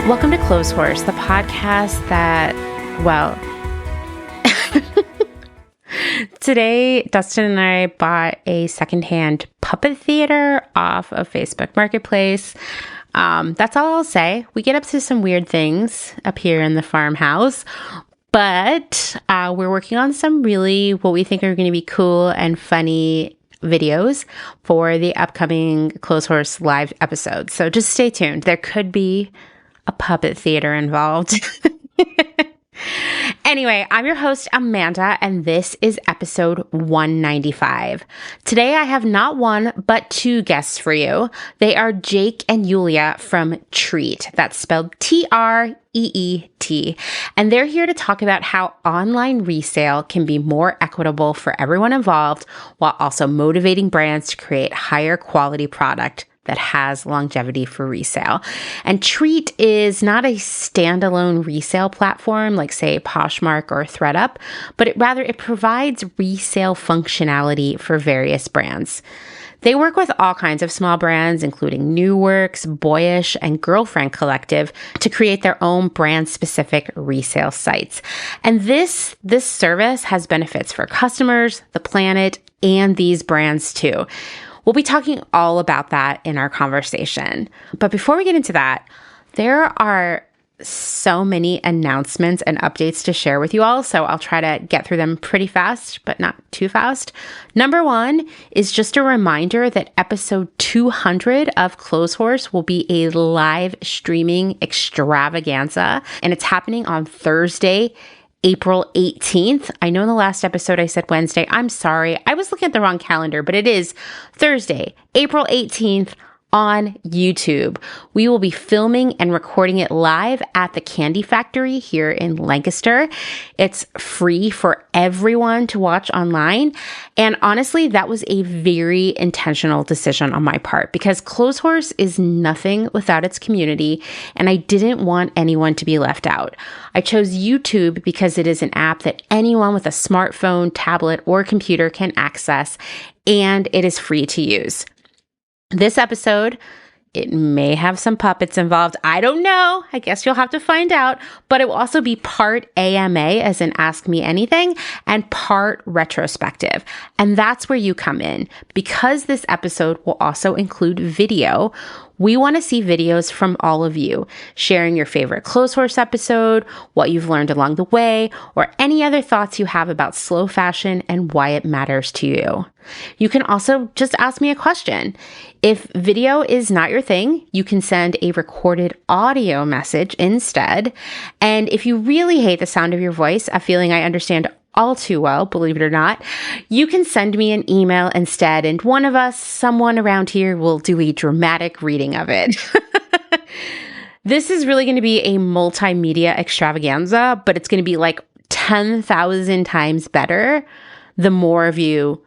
Welcome to Clotheshorse, the podcast that, well, today Dustin and I bought a secondhand puppet theater off of Facebook Marketplace. That's all I'll say. We get up to some weird things up here in the farmhouse, but we're working on some really what we think are going to be cool and funny videos for the upcoming Clotheshorse live episodes. So just stay tuned. There could be a puppet theater involved. Anyway, I'm your host, Amanda, and this is episode 195. Today, I have not one, but two guests for you. They are Jake and Yulia from Treet. That's spelled T-R-E-E-T. And they're here to talk about how online resale can be more equitable for everyone involved, while also motivating brands to create higher quality product that has longevity for resale. And Treet is not a standalone resale platform like, say, Poshmark or ThredUp, but it provides resale functionality for various brands. They work with all kinds of small brands, including New Works, Boyish, and Girlfriend Collective, to create their own brand-specific resale sites. And this service has benefits for customers, the planet, and these brands too. We'll be talking all about that in our conversation. But before we get into that, there are so many announcements and updates to share with you all, so I'll try to get through them pretty fast, but not too fast. Number one is just a reminder that episode 200 of Clotheshorse will be a live streaming extravaganza, and it's happening on Thursday, April 18th. I know in the last episode I said Wednesday. I'm sorry. I was looking at the wrong calendar, but it is Thursday, April 18th on YouTube. We will be filming and recording it live at the Candy Factory here in Lancaster. It's free for everyone to watch online. And honestly, that was a very intentional decision on my part because Clotheshorse is nothing without its community, and I didn't want anyone to be left out. I chose YouTube because it is an app that anyone with a smartphone, tablet, or computer can access, and it is free to use. This episode, it may have some puppets involved. I don't know. I guess you'll have to find out. But it will also be part AMA, as in Ask Me Anything, and part retrospective. And that's where you come in. Because this episode will also include video, we want to see videos from all of you, sharing your favorite Clotheshorse episode, what you've learned along the way, or any other thoughts you have about slow fashion and why it matters to you. You can also just ask me a question. If video is not your thing, you can send a recorded audio message instead. And if you really hate the sound of your voice, a feeling I understand all too well, believe it or not, you can send me an email instead, and one of us, someone around here, will do a dramatic reading of it. This is really going to be a multimedia extravaganza, but it's going to be like 10,000 times better the more of you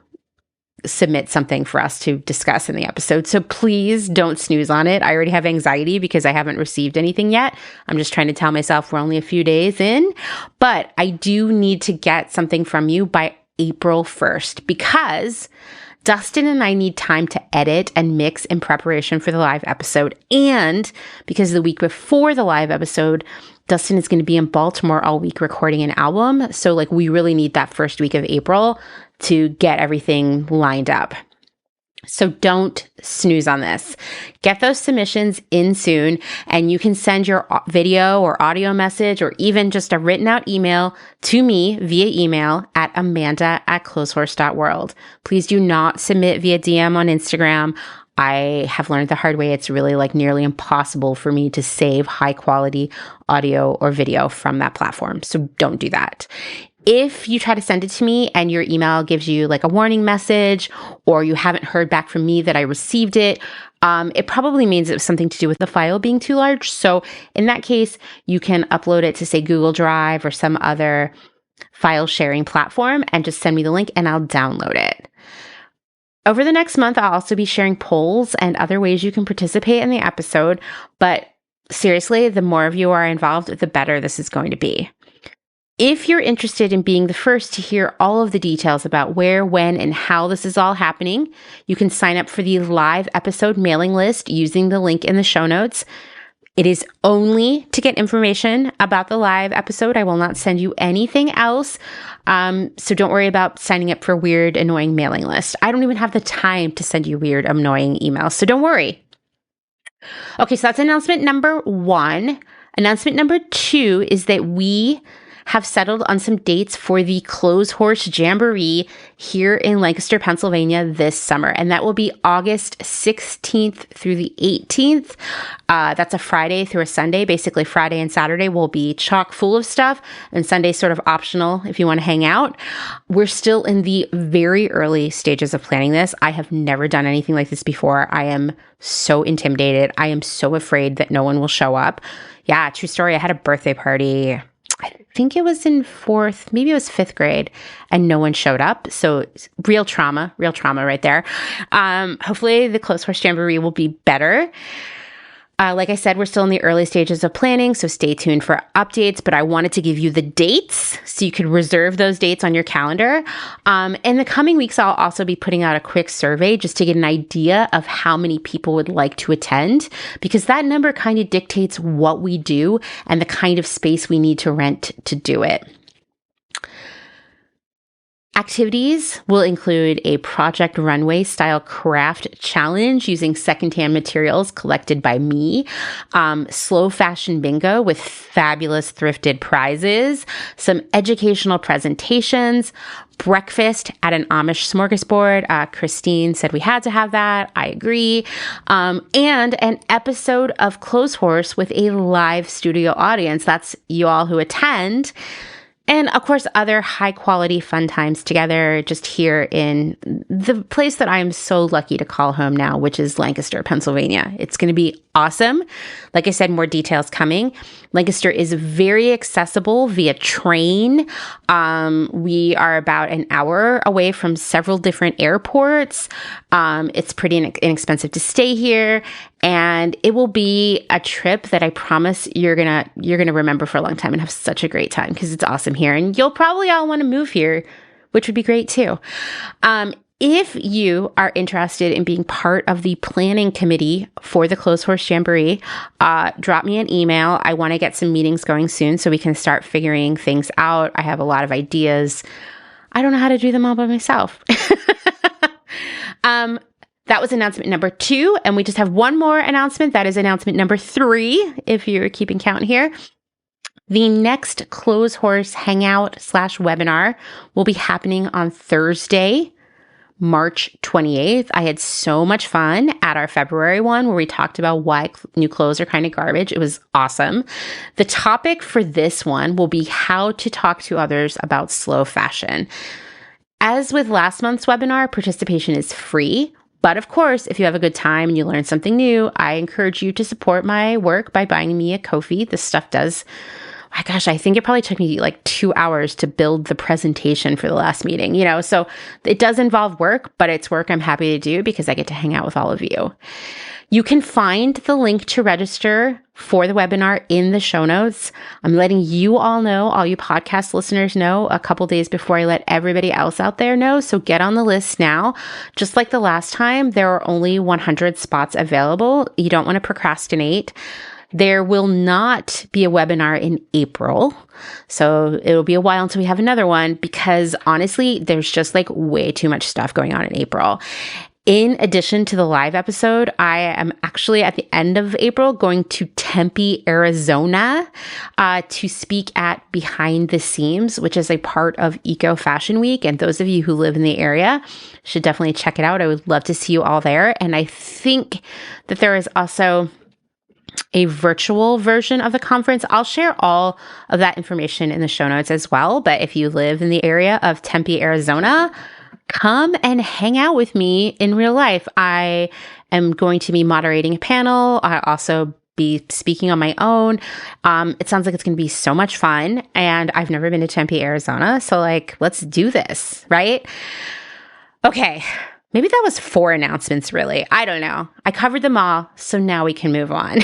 submit something for us to discuss in the episode. So please don't snooze on it. I already have anxiety because I haven't received anything yet. I'm just trying to tell myself we're only a few days in, but I do need to get something from you by April 1st because Dustin and I need time to edit and mix in preparation for the live episode. And because the week before the live episode, Dustin is going to be in Baltimore all week recording an album. So we really need that first week of April to get everything lined up. So don't snooze on this. Get those submissions in soon, and you can send your video or audio message or even just a written out email to me via email at amanda@clotheshorse.world. Please do not submit via DM on Instagram. I have learned the hard way. It's really nearly impossible for me to save high quality audio or video from that platform. So don't do that. If you try to send it to me and your email gives you a warning message, or you haven't heard back from me that I received it, it probably means it was something to do with the file being too large. So in that case, you can upload it to, say, Google Drive or some other file sharing platform and just send me the link and I'll download it. Over the next month, I'll also be sharing polls and other ways you can participate in the episode. But seriously, the more of you are involved, the better this is going to be. If you're interested in being the first to hear all of the details about where, when, and how this is all happening, you can sign up for the live episode mailing list using the link in the show notes. It is only to get information about the live episode. I will not send you anything else. So don't worry about signing up for weird, annoying mailing list. I don't even have the time to send you weird, annoying emails. So don't worry. Okay, so that's announcement number 1. Announcement number 2 is that we have settled on some dates for the Clotheshorse Jamboree here in Lancaster, Pennsylvania this summer. And that will be August 16th through the 18th. That's a Friday through a Sunday. Basically, Friday and Saturday will be chock full of stuff, and Sunday's sort of optional if you want to hang out. We're still in the very early stages of planning this. I have never done anything like this before. I am so intimidated. I am so afraid that no one will show up. Yeah, true story. I had a birthday party. I think it was in 4th, maybe it was 5th grade, and no one showed up. So real trauma right there. Hopefully the Clotheshorse Jamboree will be better. Like I said, we're still in the early stages of planning, so stay tuned for updates, but I wanted to give you the dates so you could reserve those dates on your calendar. In the coming weeks, I'll also be putting out a quick survey just to get an idea of how many people would like to attend, because that number kind of dictates what we do and the kind of space we need to rent to do it. Activities will include a project runway style craft challenge using secondhand materials collected by me, slow fashion bingo with fabulous thrifted prizes, some educational presentations, breakfast at an Amish smorgasbord. Christine said we had to have that. I agree. And an episode of Clotheshorse with a live studio audience. That's you all who attend. And of course, other high quality fun times together just here in the place that I am so lucky to call home now, which is Lancaster, Pennsylvania. It's going to be awesome. Like I said, more details coming. Lancaster is very accessible via train. We are about an hour away from several different airports. It's pretty inexpensive to stay here. And it will be a trip that I promise you're gonna remember for a long time and have such a great time because it's awesome here. And you'll probably all want to move here, which would be great too. If you are interested in being part of the planning committee for the Clotheshorse Jamboree, drop me an email. I want to get some meetings going soon so we can start figuring things out. I have a lot of ideas. I don't know how to do them all by myself. That was announcement number 2, and we just have one more announcement. That is announcement number 3, if you're keeping count here. The next Clotheshorse Hangout/webinar will be happening on Thursday, March 28th. I had so much fun at our February one where we talked about why new clothes are kind of garbage. It was awesome. The topic for this one will be how to talk to others about slow fashion. As with last month's webinar, participation is free. But of course, if you have a good time and you learn something new, I encourage you to support my work by buying me a Ko-fi. This stuff does, my gosh, I think it probably took me like 2 hours to build the presentation for the last meeting, so it does involve work, but it's work I'm happy to do because I get to hang out with all of you. You can find the link to register for the webinar in the show notes. I'm letting you all know, all you podcast listeners know, a couple days before I let everybody else out there know. So get on the list now. Just like the last time, there are only 100 spots available. You don't want to procrastinate. There will not be a webinar in April. So it'll be a while until we have another one because honestly, there's just like way too much stuff going on in April. In addition to the live episode, I am actually at the end of April going to Tempe, Arizona, to speak at Behind the Seams, which is a part of Eco Fashion Week. And those of you who live in the area should definitely check it out. I would love to see you all there. And I think that there is also a virtual version of the conference. I'll share all of that information in the show notes as well. But if you live in the area of Tempe, Arizona, come and hang out with me in real life. I am going to be moderating a panel. I'll also be speaking on my own. It sounds like it's going to be so much fun. And I've never been to Tempe, Arizona. So let's do this, right? Okay. Maybe that was 4 announcements, really. I don't know. I covered them all. So now we can move on.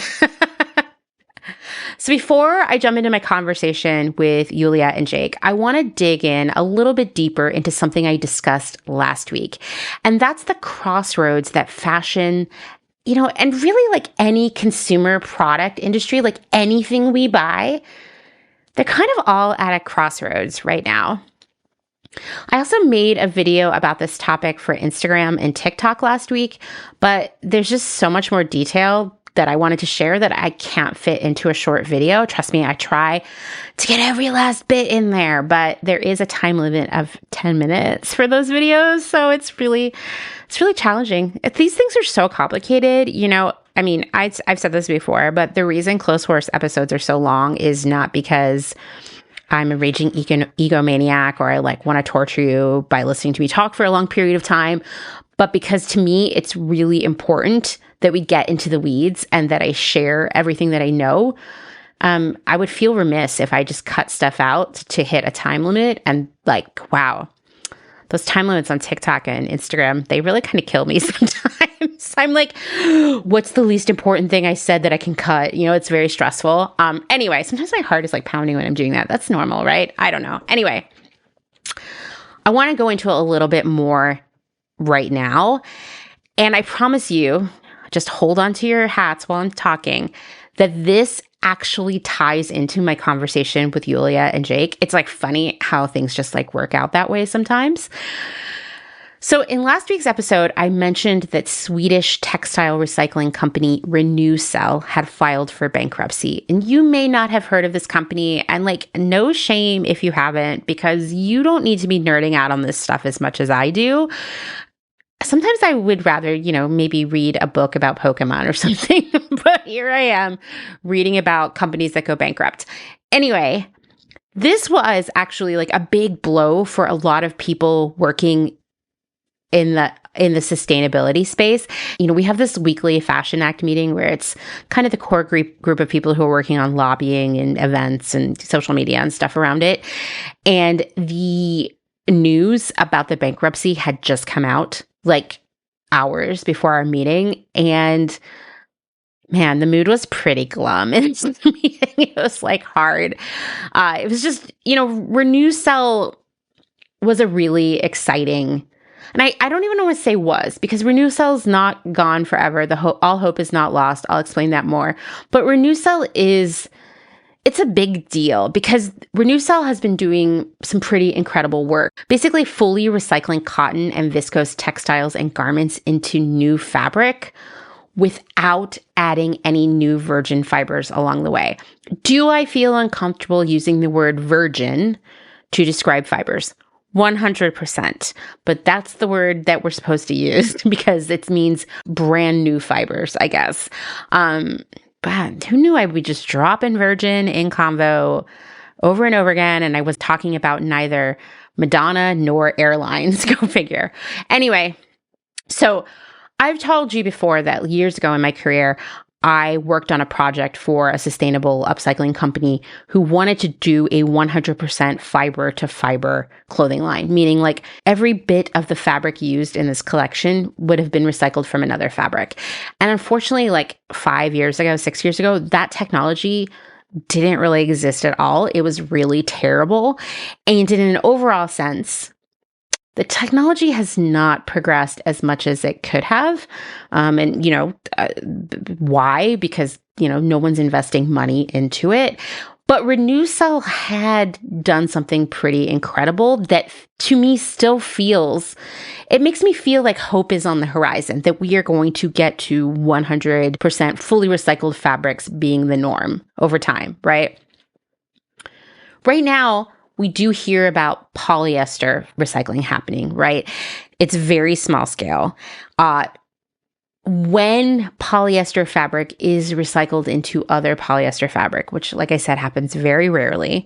So before I jump into my conversation with Yulia and Jake, I want to dig in a little bit deeper into something I discussed last week. And that's the crossroads that fashion and really like any consumer product industry, like anything we buy, they're kind of all at a crossroads right now. I also made a video about this topic for Instagram and TikTok last week, but there's just so much more detail that I wanted to share that I can't fit into a short video. Trust me, I try to get every last bit in there, but there is a time limit of 10 minutes for those videos. So it's really challenging. These things are so complicated. I've said this before, but the reason Clotheshorse episodes are so long is not because I'm a raging egomaniac or I like want to torture you by listening to me talk for a long period of time, but because to me, it's really important that we get into the weeds and that I share everything that I know. I would feel remiss if I just cut stuff out to hit a time limit. And like, wow, those time limits on TikTok and Instagram, they really kind of kill me sometimes. I'm like, what's the least important thing I said that I can cut? It's very stressful. Anyway, sometimes my heart is like pounding when I'm doing that. That's normal, right? I don't know. Anyway, I want to go into a little bit more right now. And I promise you, just hold on to your hats while I'm talking, that this actually ties into my conversation with Yulia and Jake. It's like funny how things just like work out that way sometimes. So in last week's episode, I mentioned that Swedish textile recycling company Resale had filed for bankruptcy. And you may not have heard of this company, and like no shame if you haven't, because you don't need to be nerding out on this stuff as much as I do. Sometimes I would rather, maybe read a book about Pokemon or something, but here I am reading about companies that go bankrupt. Anyway, this was actually like a big blow for a lot of people working in the sustainability space. We have this weekly Fashion Act meeting where it's kind of the core group of people who are working on lobbying and events and social media and stuff around it. And the news about the bankruptcy had just come out like hours before our meeting. And man, the mood was pretty glum in the meeting. It was like hard. It was just, Resale was a really exciting, and I don't even want to say was, because Resale's not gone forever. All hope is not lost. I'll explain that more. But Resale it's a big deal because Resale has been doing some pretty incredible work, basically fully recycling cotton and viscose textiles and garments into new fabric without adding any new virgin fibers along the way. Do I feel uncomfortable using the word virgin to describe fibers? 100%. But that's the word that we're supposed to use because it means brand new fibers, I guess. But who knew I would just drop in virgin in convo over and over again, and I was talking about neither Madonna nor airlines, go figure. Anyway, so I've told you before that years ago in my career, I worked on a project for a sustainable upcycling company who wanted to do a 100% fiber to fiber clothing line, meaning like every bit of the fabric used in this collection would have been recycled from another fabric. And unfortunately, like 6 years ago, that technology didn't really exist at all. It was really terrible. And in an overall sense, the technology has not progressed as much as it could have. Why? Because, no one's investing money into it. But Resale had done something pretty incredible that to me still it makes me feel like hope is on the horizon, that we are going to get to 100% fully recycled fabrics being the norm over time, right? Right now, we do hear about polyester recycling happening, right? It's very small scale. When polyester fabric is recycled into other polyester fabric, which, like I said, happens very rarely,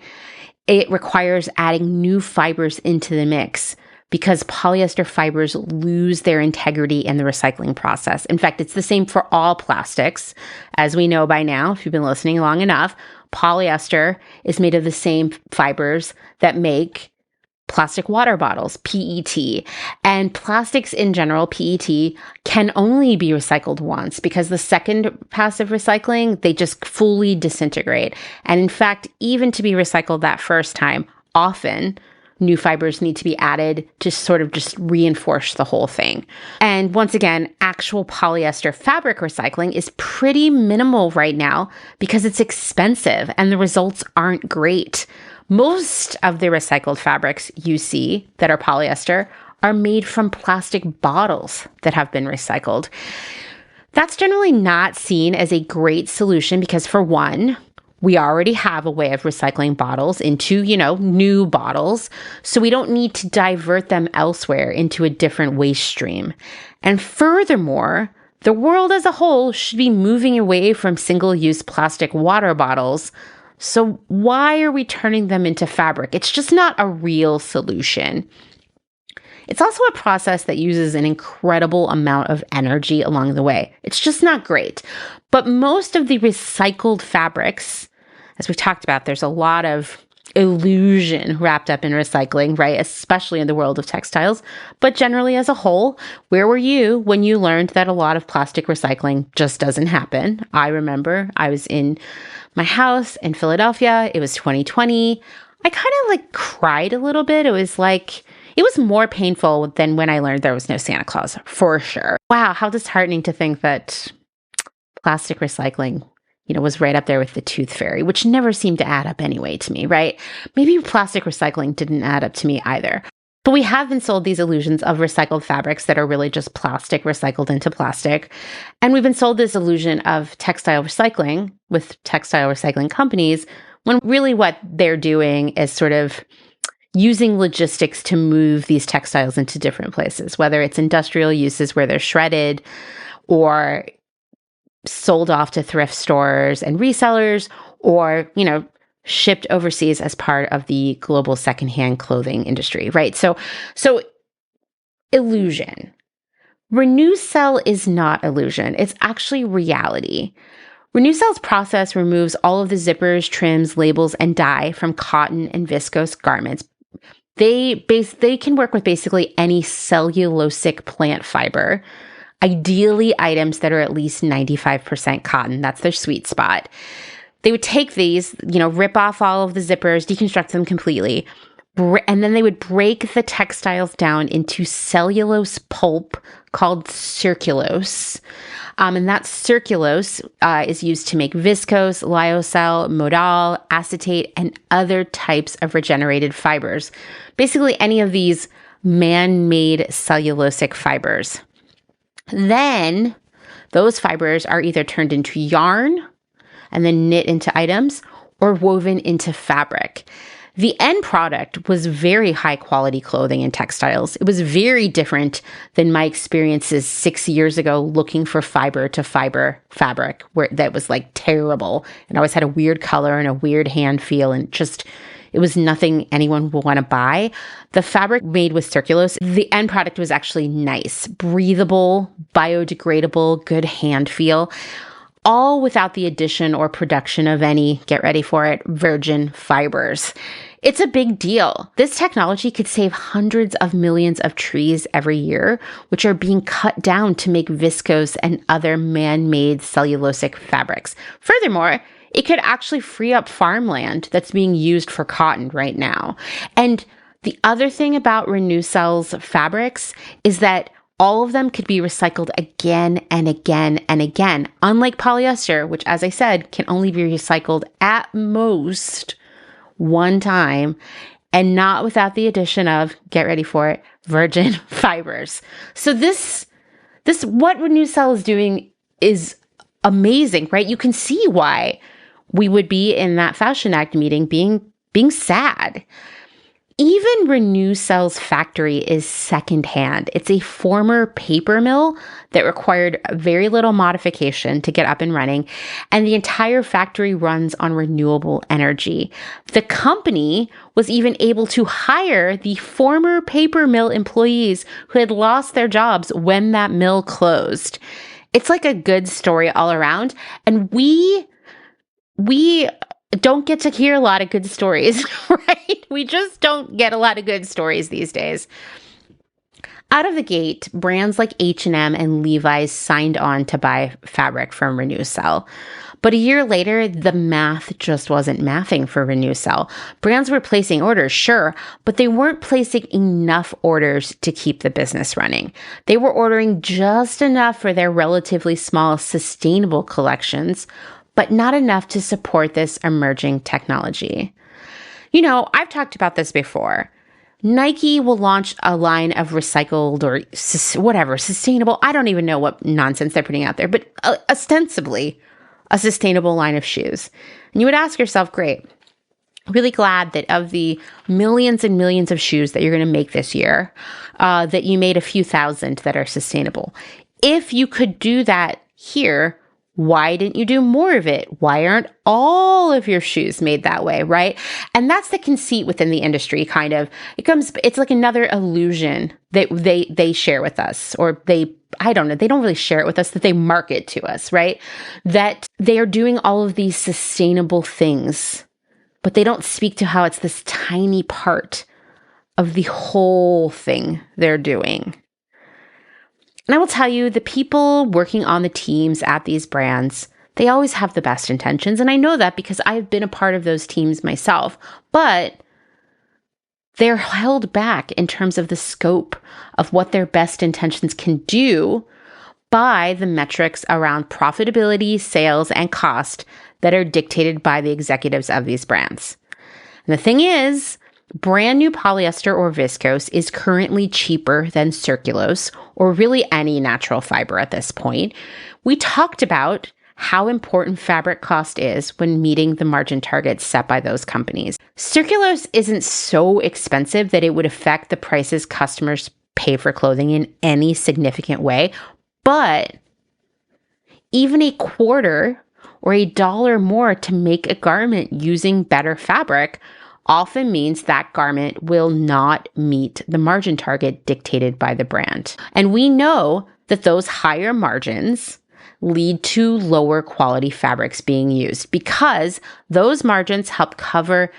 it requires adding new fibers into the mix because polyester fibers lose their integrity in the recycling process. In fact, it's the same for all plastics. As we know by now, if you've been listening long enough, polyester is made of the same fibers that make plastic water bottles, PET. And plastics in general, PET, can only be recycled once because the second pass of recycling, they just fully disintegrate. And in fact, even to be recycled that first time, often new fibers need to be added to sort of just reinforce the whole thing. And once again, actual polyester fabric recycling is pretty minimal right now because it's expensive and the results aren't great. Most of the recycled fabrics you see that are polyester are made from plastic bottles that have been recycled. That's generally not seen as a great solution because, for one, we already have a way of recycling bottles into, new bottles, so we don't need to divert them elsewhere into a different waste stream. And furthermore, the world as a whole should be moving away from single-use plastic water bottles, so why are we turning them into fabric? It's just not a real solution. It's also a process that uses an incredible amount of energy along the way. It's just not great. But most of the recycled fabrics, as we've talked about, there's a lot of illusion wrapped up in recycling, right? Especially in the world of textiles. But generally as a whole, where were you when you learned that a lot of plastic recycling just doesn't happen? I remember I was in my house in Philadelphia. It was 2020. I kind of cried a little bit. It was more painful than when I learned there was no Santa Claus, for sure. Wow, how disheartening to think that plastic recycling, was right up there with the tooth fairy, which never seemed to add up anyway to me, right? Maybe plastic recycling didn't add up to me either. But we have been sold these illusions of recycled fabrics that are really just plastic recycled into plastic. And we've been sold this illusion of textile recycling with textile recycling companies, when really what they're doing is sort of using logistics to move these textiles into different places, whether it's industrial uses where they're shredded or sold off to thrift stores and resellers, or, shipped overseas as part of the global secondhand clothing industry, right? So illusion. Renewcell is not illusion. It's actually reality. Renewcell's process removes all of the zippers, trims, labels, and dye from cotton and viscose garments. They can work with basically any cellulosic plant fiber, ideally items that are at least 95% cotton. That's their sweet spot. They would take these, rip off all of the zippers, deconstruct them completely, and then they would break the textiles down into cellulose pulp called circulose. And that circulose is used to make viscose, lyocell, modal, acetate, and other types of regenerated fibers. Basically, any of these man-made cellulosic fibers. Then those fibers are either turned into yarn and then knit into items or woven into fabric. The end product was very high quality clothing and textiles. It was very different than my experiences 6 years ago looking for fiber to fiber fabric that was terrible. And always had a weird color and a weird hand feel, and it was nothing anyone would want to buy. The fabric made with circulose, the end product was actually nice, breathable, biodegradable, good hand feel, all without the addition or production of any, get ready for it, virgin fibers. It's a big deal. This technology could save hundreds of millions of trees every year, which are being cut down to make viscose and other man-made cellulosic fabrics. Furthermore, it could actually free up farmland that's being used for cotton right now. And the other thing about Renewcell's fabrics is that all of them could be recycled again and again and again, unlike polyester, which, as I said, can only be recycled at most one time, and not without the addition of, get ready for it, virgin fibers. So this what Renewcell is doing is amazing, right? You can see why we would be in that Fashion Act meeting being sad. Even Renewcell's factory is secondhand. It's a former paper mill that required very little modification to get up and running, and the entire factory runs on renewable energy. The company was even able to hire the former paper mill employees who had lost their jobs when that mill closed. It's like a good story all around, and we don't get to hear a lot of good stories, right? We just don't get a lot of good stories these days. Out of the gate, brands like H&M and Levi's signed on to buy fabric from Resale. But a year later, the math just wasn't mathing for Resale. Brands were placing orders, sure, but they weren't placing enough orders to keep the business running. They were ordering just enough for their relatively small sustainable collections, but not enough to support this emerging technology. You know, I've talked about this before. Nike will launch a line of recycled or whatever, sustainable. I don't even know what nonsense they're putting out there, but ostensibly a sustainable line of shoes. And you would ask yourself, great, really glad that of the millions and millions of shoes that you're going to make this year, that you made a few thousand that are sustainable. If you could do that here, why didn't you do more of it? Why aren't all of your shoes made that way, right? And that's the conceit within the industry, kind of. It's like another illusion that they share with us, or I don't know, they don't really share it with us, that they market to us, right? That they are doing all of these sustainable things, but they don't speak to how it's this tiny part of the whole thing they're doing. And I will tell you, the people working on the teams at these brands, they always have the best intentions. And I know that because I've been a part of those teams myself, but they're held back in terms of the scope of what their best intentions can do by the metrics around profitability, sales, and cost that are dictated by the executives of these brands. And the thing is, brand new polyester or viscose is currently cheaper than circulose, or really any natural fiber at this point. We talked about how important fabric cost is when meeting the margin targets set by those companies. Circulose isn't so expensive that it would affect the prices customers pay for clothing in any significant way, but even a quarter or $1 more to make a garment using better fabric often means that garment will not meet the margin target dictated by the brand. And we know that those higher margins lead to lower quality fabrics being used because those margins help cover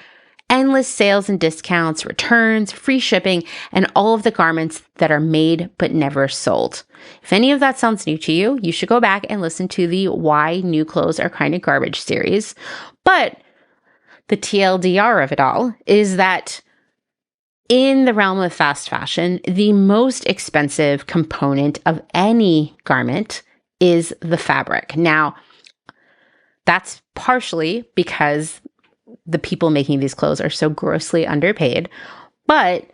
endless sales and discounts, returns, free shipping, and all of the garments that are made but never sold. If any of that sounds new to you, you should go back and listen to the Why New Clothes Are Kind of Garbage series. But the TLDR of it all is that in the realm of fast fashion, the most expensive component of any garment is the fabric. Now, that's partially because the people making these clothes are so grossly underpaid. But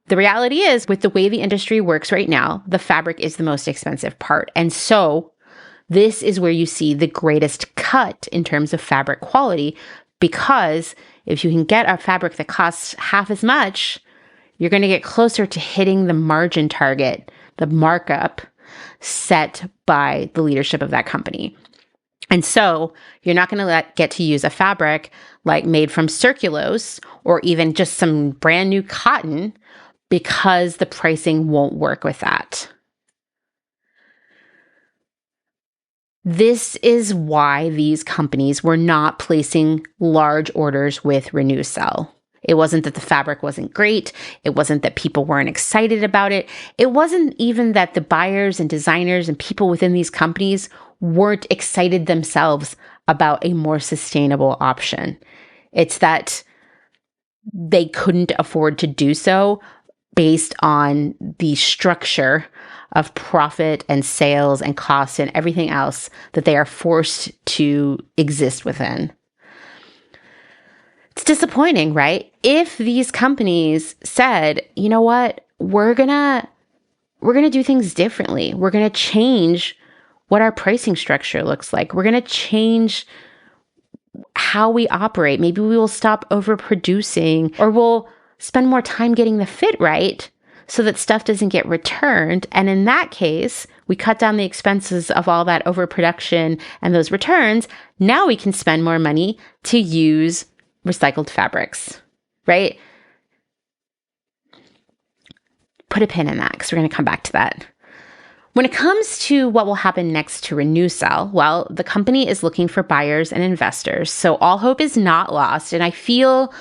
the reality is, with the way the industry works right now, the fabric is the most expensive part. And so this is where you see the greatest cut in terms of fabric quality, because if you can get a fabric that costs half as much, you're going to get closer to hitting the margin target, the markup set by the leadership of that company. And so you're not going to get to use a fabric like made from circulose or even just some brand new cotton because the pricing won't work with that. This is why these companies were not placing large orders with Resale. It wasn't that the fabric wasn't great. It wasn't that people weren't excited about it. It wasn't even that the buyers and designers and people within these companies weren't excited themselves about a more sustainable option. It's that they couldn't afford to do so based on the structure of profit and sales and costs and everything else that they are forced to exist within. It's disappointing, right? If these companies said, you know what, we're gonna do things differently. We're gonna change what our pricing structure looks like. We're gonna change how we operate. Maybe we will stop overproducing, or we'll spend more time getting the fit right so that stuff doesn't get returned. And in that case, we cut down the expenses of all that overproduction and those returns. Now we can spend more money to use recycled fabrics, right? Put a pin in that because we're going to come back to that. When it comes to what will happen next to Resale, well, the company is looking for buyers and investors. So all hope is not lost. And I feel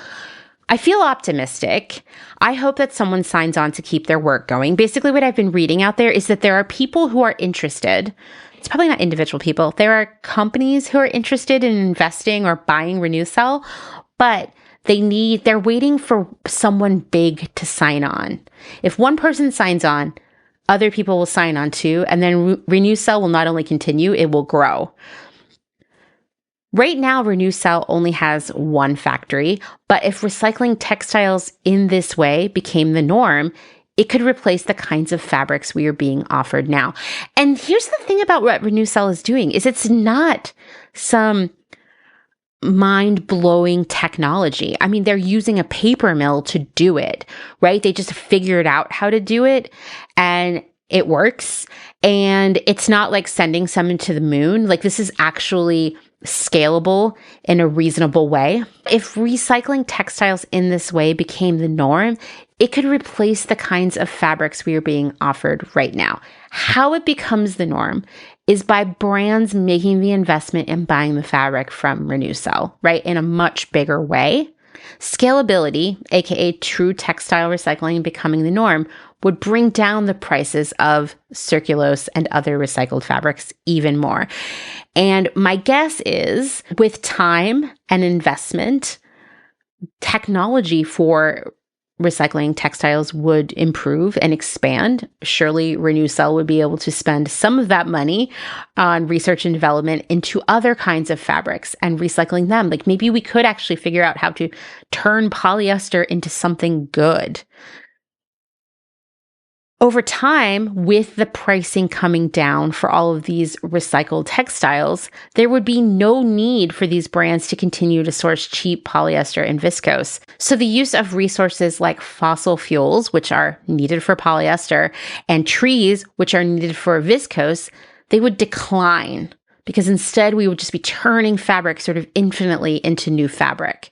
I feel optimistic. I hope that someone signs on to keep their work going. Basically, what I've been reading out there is that there are people who are interested. It's probably not individual people. There are companies who are interested in investing or buying Resale, but they're waiting for someone big to sign on. If one person signs on, other people will sign on too, and then Resale will not only continue, it will grow. Right now, Resale only has one factory, but if recycling textiles in this way became the norm, it could replace the kinds of fabrics we are being offered now. And here's the thing about what Resale is doing is it's not some mind-blowing technology. I mean, they're using a paper mill to do it, right? They just figured out how to do it and it works. And it's not like sending someone to the moon. Like, this is actually scalable in a reasonable way. If recycling textiles in this way became the norm, it could replace the kinds of fabrics we are being offered right now. How it becomes the norm is by brands making the investment in buying the fabric from Resale, right? In a much bigger way. Scalability, aka true textile recycling becoming the norm, would bring down the prices of circulose and other recycled fabrics even more. And my guess is with time and investment, technology for recycling textiles would improve and expand. Surely Resale would be able to spend some of that money on research and development into other kinds of fabrics and recycling them. Like, maybe we could actually figure out how to turn polyester into something good. Over time, with the pricing coming down for all of these recycled textiles, there would be no need for these brands to continue to source cheap polyester and viscose. So the use of resources like fossil fuels, which are needed for polyester, and trees, which are needed for viscose, they would decline, because instead we would just be turning fabric sort of infinitely into new fabric.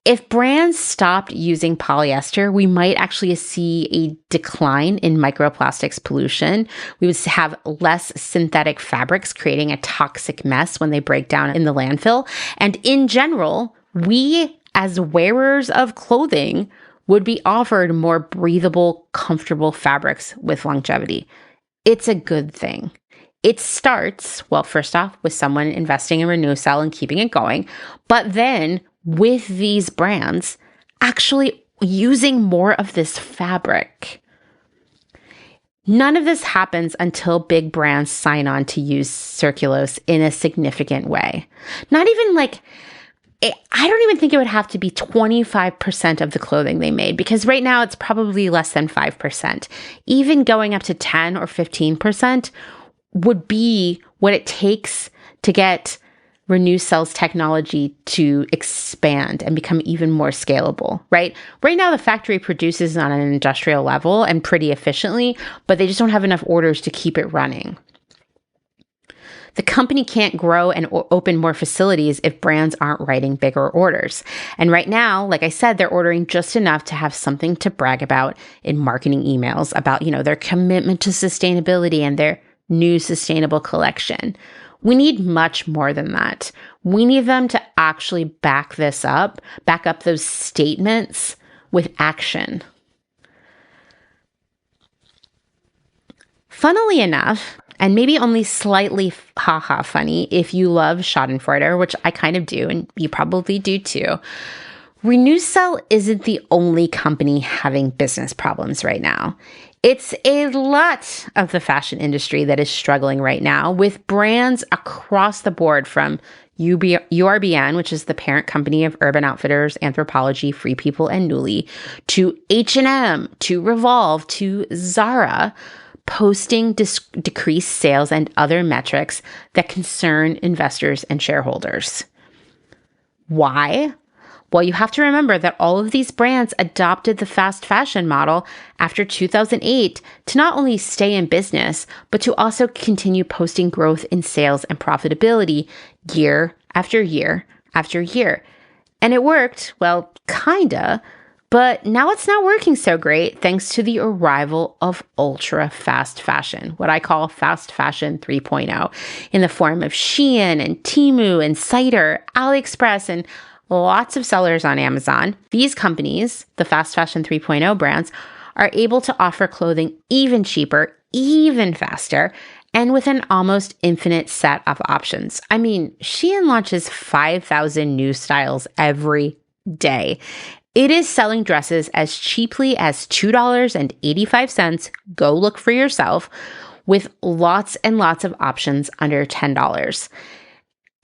If brands stopped using polyester, we might actually see a decline in microplastics pollution. We would have less synthetic fabrics creating a toxic mess when they break down in the landfill. And in general, we as wearers of clothing would be offered more breathable, comfortable fabrics with longevity. It's a good thing. It starts, well, first off, with someone investing in Resale and keeping it going, but then with these brands actually using more of this fabric. None of this happens until big brands sign on to use circulose in a significant way. Not even like, I don't even think it would have to be 25% of the clothing they made, because right now it's probably less than 5%. Even going up to 10 or 15% would be what it takes to get Resale's technology to expand and become even more scalable, right? Right now, the factory produces on an industrial level and pretty efficiently, but they just don't have enough orders to keep it running. The company can't grow and open more facilities if brands aren't writing bigger orders. And right now, like I said, they're ordering just enough to have something to brag about in marketing emails about, their commitment to sustainability and their new sustainable collection. We need much more than that. We need them to actually back up those statements with action. Funnily enough, and maybe only slightly funny if you love Schadenfreude, which I kind of do, and you probably do too, Resale isn't the only company having business problems right now. It's a lot of the fashion industry that is struggling right now, with brands across the board from URBN, which is the parent company of Urban Outfitters, Anthropologie, Free People, and Nuuly, to H&M, to Revolve, to Zara, posting decreased sales and other metrics that concern investors and shareholders. Why? Well, you have to remember that all of these brands adopted the fast fashion model after 2008 to not only stay in business, but to also continue posting growth in sales and profitability year after year after year. And it worked, well, kinda, but now it's not working so great thanks to the arrival of ultra fast fashion, what I call fast fashion 3.0, in the form of Shein and Temu and Cider, AliExpress, and lots of sellers on Amazon. These companies, the fast fashion 3.0 brands, are able to offer clothing even cheaper, even faster, and with an almost infinite set of options. I mean, Shein launches 5,000 new styles every day. It is selling dresses as cheaply as $2.85. Go look for yourself, with lots and lots of options under $10.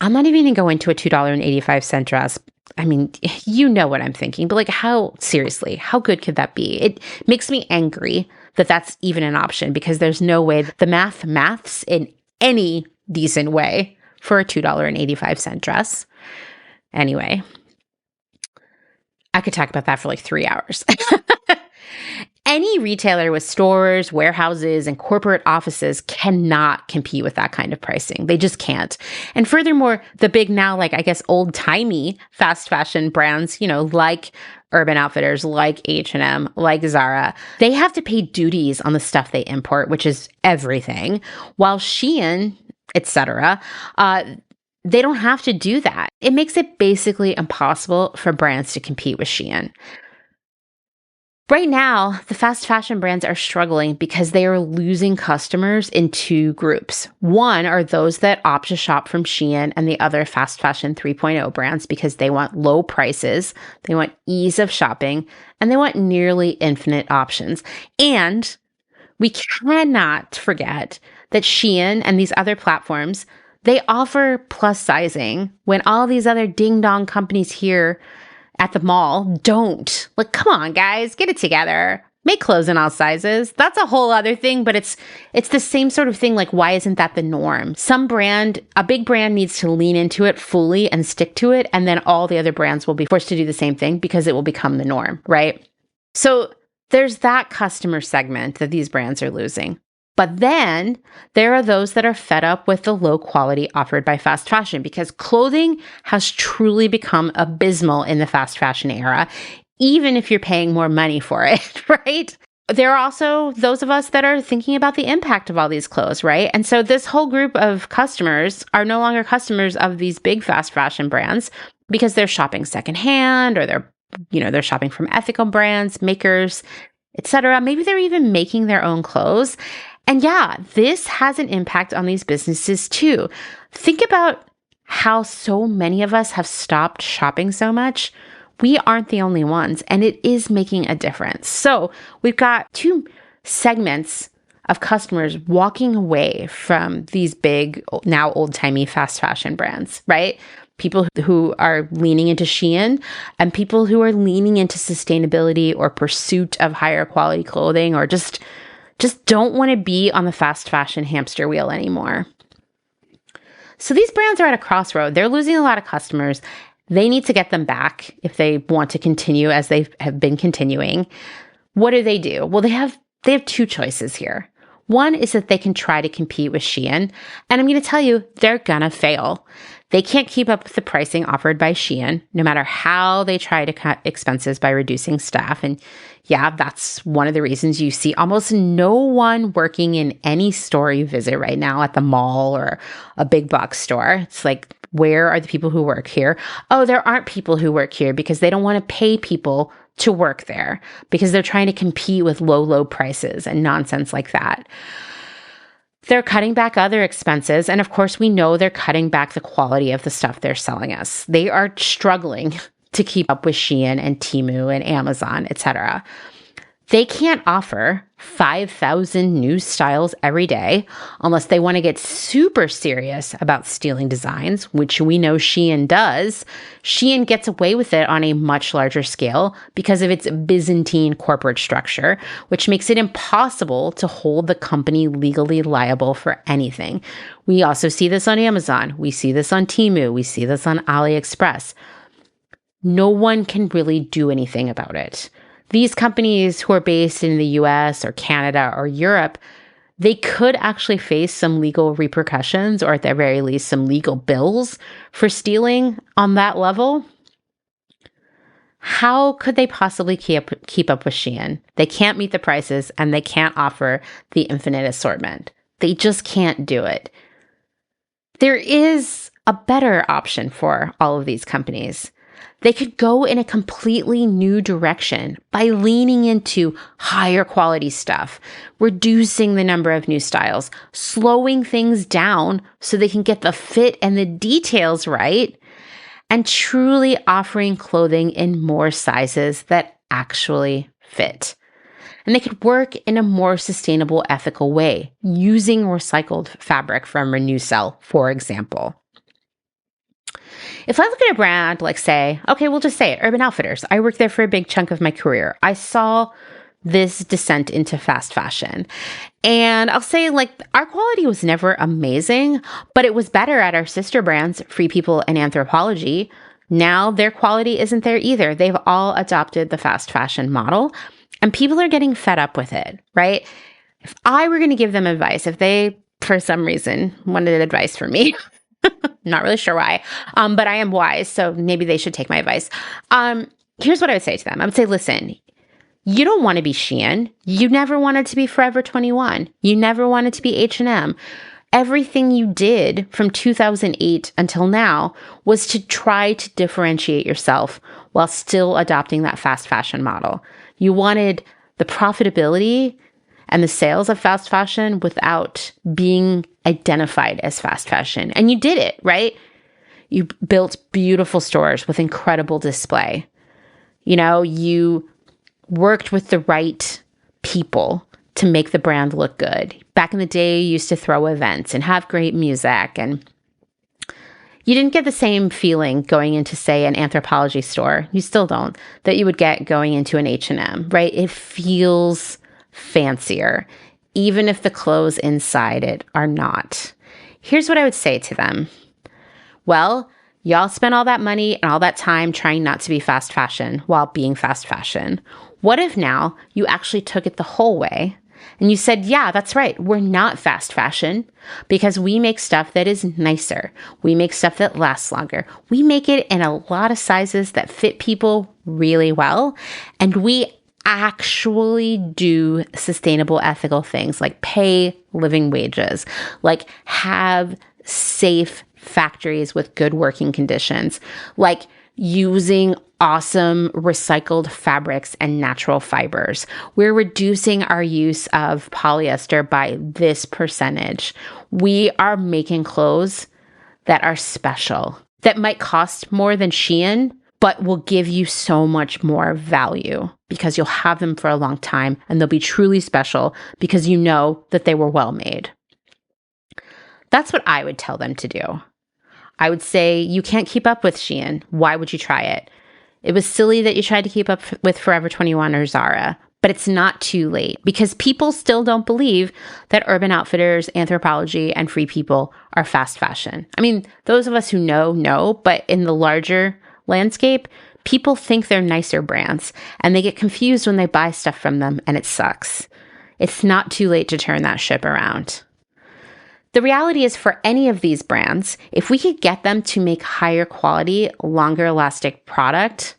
I'm not even going to go into a $2.85 dress. I mean, you know what I'm thinking, but like, seriously, how good could that be? It makes me angry that that's even an option, because there's no way the maths in any decent way for a $2.85 dress. Anyway, I could talk about that for like 3 hours. Any retailer with stores, warehouses, and corporate offices cannot compete with that kind of pricing. They just can't. And furthermore, the big now, like, I guess, old-timey fast fashion brands, like Urban Outfitters, like H&M, like Zara, they have to pay duties on the stuff they import, which is everything, while Shein, etc., they don't have to do that. It makes it basically impossible for brands to compete with Shein. Right now, the fast fashion brands are struggling because they are losing customers in two groups. One are those that opt to shop from Shein and the other fast fashion 3.0 brands because they want low prices, they want ease of shopping, and they want nearly infinite options. And we cannot forget that Shein and these other platforms, they offer plus sizing when all these other ding-dong companies here at the mall don't. Like, come on, guys, get it together. Make clothes in all sizes. That's a whole other thing, but it's the same sort of thing. Like, why isn't that the norm? A big brand needs to lean into it fully and stick to it, and then all the other brands will be forced to do the same thing because it will become the norm, right? So there's that customer segment that these brands are losing. But then there are those that are fed up with the low quality offered by fast fashion, because clothing has truly become abysmal in the fast fashion era, even if you're paying more money for it, right? There are also those of us that are thinking about the impact of all these clothes, right? And so this whole group of customers are no longer customers of these big fast fashion brands because they're shopping secondhand, or they're shopping from ethical brands, makers, etc. Maybe they're even making their own clothes. And yeah, this has an impact on these businesses too. Think about how so many of us have stopped shopping so much. We aren't the only ones, and it is making a difference. So we've got two segments of customers walking away from these big, now old-timey fast fashion brands, right? People who are leaning into Shein and people who are leaning into sustainability or pursuit of higher quality clothing, or just don't want to be on the fast fashion hamster wheel anymore. So these brands are at a crossroad. They're losing a lot of customers. They need to get them back if they want to continue as they have been continuing. What do? Well, they have two choices here. One is that they can try to compete with Shein, and I'm going to tell you, they're going to fail. They can't keep up with the pricing offered by Shein, no matter how they try to cut expenses by reducing staff. And yeah, that's one of the reasons you see almost no one working in any store you visit right now at the mall or a big box store. It's like, where are the people who work here? Oh, there aren't people who work here because they don't want to pay people to work there because they're trying to compete with low prices and nonsense like that. They're cutting back other expenses. And of course, we know they're cutting back the quality of the stuff they're selling us. They are struggling to keep up with Shein and Temu and Amazon, etc. They can't offer 5,000 new styles every day unless they want to get super serious about stealing designs, which we know Shein does. Shein gets away with it on a much larger scale because of its Byzantine corporate structure, which makes it impossible to hold the company legally liable for anything. We also see this on Amazon. We see this on Temu. We see this on AliExpress. No one can really do anything about it. These companies who are based in the US or Canada or Europe, they could actually face some legal repercussions, or at the very least, some legal bills for stealing on that level. How could they possibly keep up with Shein? They can't meet the prices and they can't offer the infinite assortment. They just can't do it. There is a better option for all of these companies. They could go in a completely new direction by leaning into higher quality stuff, reducing the number of new styles, slowing things down so they can get the fit and the details right, and truly offering clothing in more sizes that actually fit. And they could work in a more sustainable, ethical way, using recycled fabric from Resale, for example. If I look at a brand like, say, okay, we'll just say it, Urban Outfitters. I worked there for a big chunk of my career. I saw this descent into fast fashion. And I'll say, like, our quality was never amazing, but it was better at our sister brands, Free People and Anthropologie. Now their quality isn't there either. They've all adopted the fast fashion model, and people are getting fed up with it, right? If I were going to give them advice, if they, for some reason, wanted advice from me, not really sure why, but I am wise, so maybe they should take my advice. Here's what I would say to them. I would say, listen, you don't want to be Shein. You never wanted to be Forever 21. You never wanted to be H&M. Everything you did from 2008 until now was to try to differentiate yourself while still adopting that fast fashion model. You wanted the profitability and the sales of fast fashion without being identified as fast fashion. And you did it, right? You built beautiful stores with incredible display. You know, you worked with the right people to make the brand look good. Back in the day, you used to throw events and have great music, and you didn't get the same feeling going into, say, an Anthropologie store. You still don't, that you would get going into an H&M, right? It feels fancier, even if the clothes inside it are not. Here's what I would say to them. Well, y'all spent all that money and all that time trying not to be fast fashion while being fast fashion. What if now you actually took it the whole way and you said, yeah, that's right, we're not fast fashion because we make stuff that is nicer. We make stuff that lasts longer. We make it in a lot of sizes that fit people really well. And we actually do sustainable, ethical things like pay living wages, like have safe factories with good working conditions, like using awesome recycled fabrics and natural fibers. We're reducing our use of polyester by this percentage. We are making clothes that are special, that might cost more than Shein, but will give you so much more value because you'll have them for a long time and they'll be truly special because you know that they were well made. That's what I would tell them to do. I would say, you can't keep up with Shein. Why would you try it? It was silly that you tried to keep up with Forever 21 or Zara, but it's not too late because people still don't believe that Urban Outfitters, Anthropologie, and Free People are fast fashion. I mean, those of us who know, but in the larger landscape, people think they're nicer brands and they get confused when they buy stuff from them, and it sucks. It's not too late to turn that ship around. The reality is, for any of these brands, if we could get them to make higher quality, longer elastic product,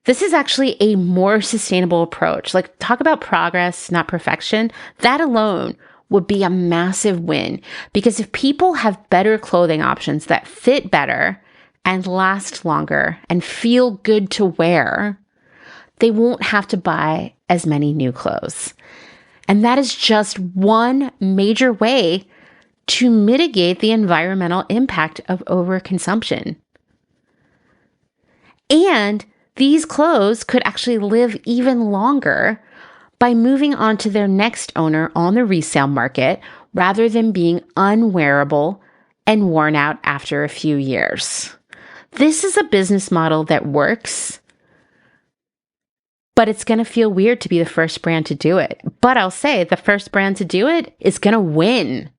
this is actually a more sustainable approach. Like, talk about progress, not perfection. That alone would be a massive win, because if people have better clothing options that fit better and last longer and feel good to wear, they won't have to buy as many new clothes. And that is just one major way to mitigate the environmental impact of overconsumption. And these clothes could actually live even longer by moving on to their next owner on the resale market rather than being unwearable and worn out after a few years. This is a business model that works, but it's going to feel weird to be the first brand to do it. But I'll say the first brand to do it is going to win.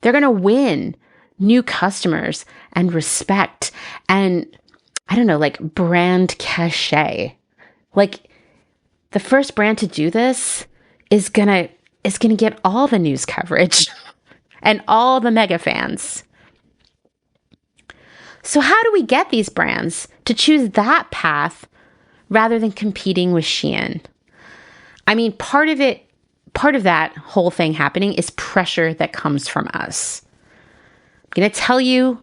They're going to win new customers and respect and, I don't know, like brand cachet. Like, the first brand to do this is going to get all the news coverage and all the mega fans. So how do we get these brands to choose that path rather than competing with Shein? I mean, part of that whole thing happening is pressure that comes from us. I'm going to tell you,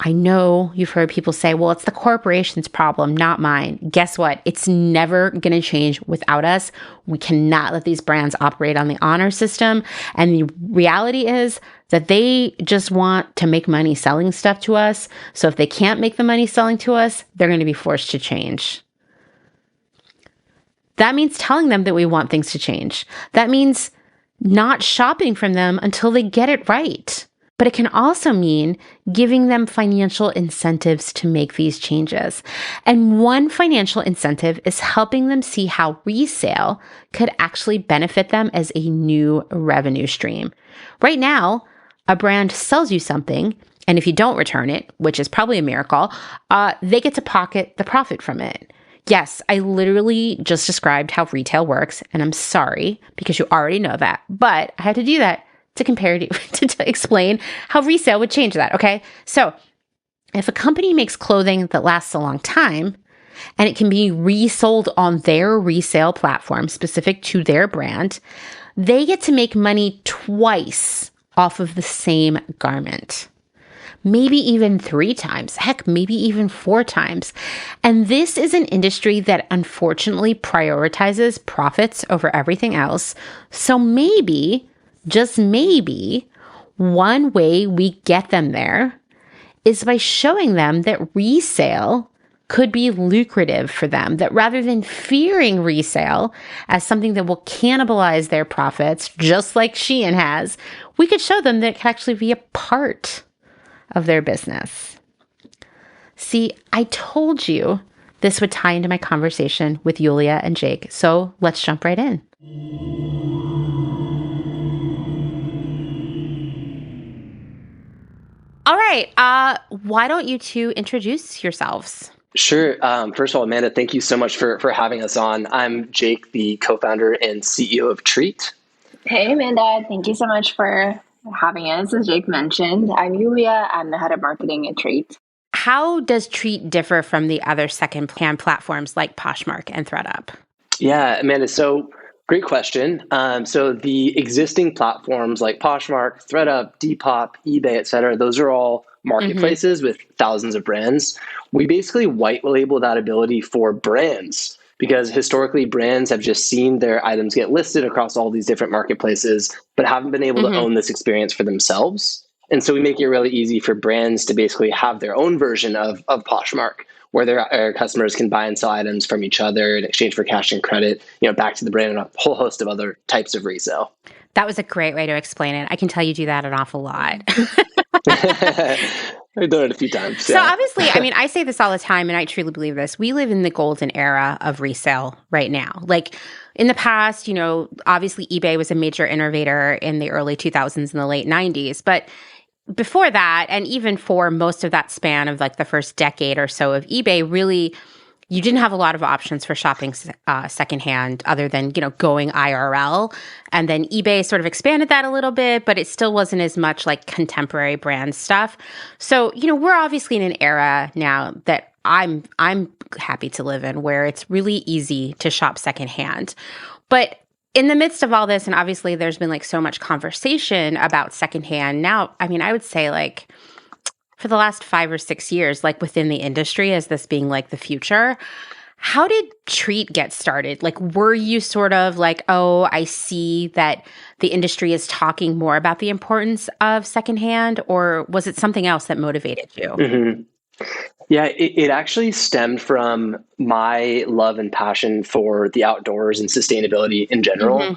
I know you've heard people say, well, it's the corporation's problem, not mine. Guess what? It's never going to change without us. We cannot let these brands operate on the honor system. And the reality is that they just want to make money selling stuff to us. So if they can't make the money selling to us, they're going to be forced to change. That means telling them that we want things to change. That means not shopping from them until they get it right. But it can also mean giving them financial incentives to make these changes. And one financial incentive is helping them see how resale could actually benefit them as a new revenue stream. Right now, a brand sells you something, and if you don't return it, which is probably a miracle, they get to pocket the profit from it. Yes, I literally just described how retail works, and I'm sorry because you already know that, but I had to do that to compare to explain how resale would change that, okay? So if a company makes clothing that lasts a long time and it can be resold on their resale platform specific to their brand, they get to make money twice off of the same garment. Maybe even 3 times, heck, maybe even 4 times. And this is an industry that unfortunately prioritizes profits over everything else. So maybe, just maybe, one way we get them there is by showing them that resale could be lucrative for them, that rather than fearing resale as something that will cannibalize their profits, just like Shein has, we could show them that it can actually be a part of their business. See, I told you this would tie into my conversation with Yulia and Jake, so let's jump right in. All right. Why don't you two introduce yourselves? Sure. First of all, Amanda, thank you so much for having us on. I'm Jake, the co-founder and CEO of Treet. Hey, Amanda. Thank you so much for having us. As Jake mentioned, I'm Yulia. I'm the head of marketing at Treet. How does Treet differ from the other second-hand platforms like Poshmark and ThredUp? Yeah, Amanda. So great question. So the existing platforms like Poshmark, ThredUp, Depop, eBay, et cetera, those are all marketplaces with thousands of brands. We basically white label that ability for brands because historically brands have just seen their items get listed across all these different marketplaces, but haven't been able to own this experience for themselves. And so we make it really easy for brands to basically have their own version of Poshmark, where their customers can buy and sell items from each other in exchange for cash and credit, back to the brand and a whole host of other types of resale. That was a great way to explain it. I can tell you do that an awful lot. I've done it a few times. So obviously, I mean, I say this all the time, and I truly believe this. We live in the golden era of resale right now. Like in the past, obviously eBay was a major innovator in the early 2000s and the late 90s. But before that, and even for most of that span of like the first decade or so of eBay, really, you didn't have a lot of options for shopping secondhand other than, going IRL. And then eBay sort of expanded that a little bit, but it still wasn't as much like contemporary brand stuff. So, we're obviously in an era now that I'm happy to live in where it's really easy to shop secondhand. But in the midst of all this, and obviously there's been like so much conversation about secondhand now, I mean, I would say like for the last 5 or 6 years, like within the industry as this being like the future, how did Treet get started? Like, were you sort of like, oh, I see that the industry is talking more about the importance of secondhand, or was it something else that motivated you? Mm-hmm. Yeah, it actually stemmed from my love and passion for the outdoors and sustainability in general.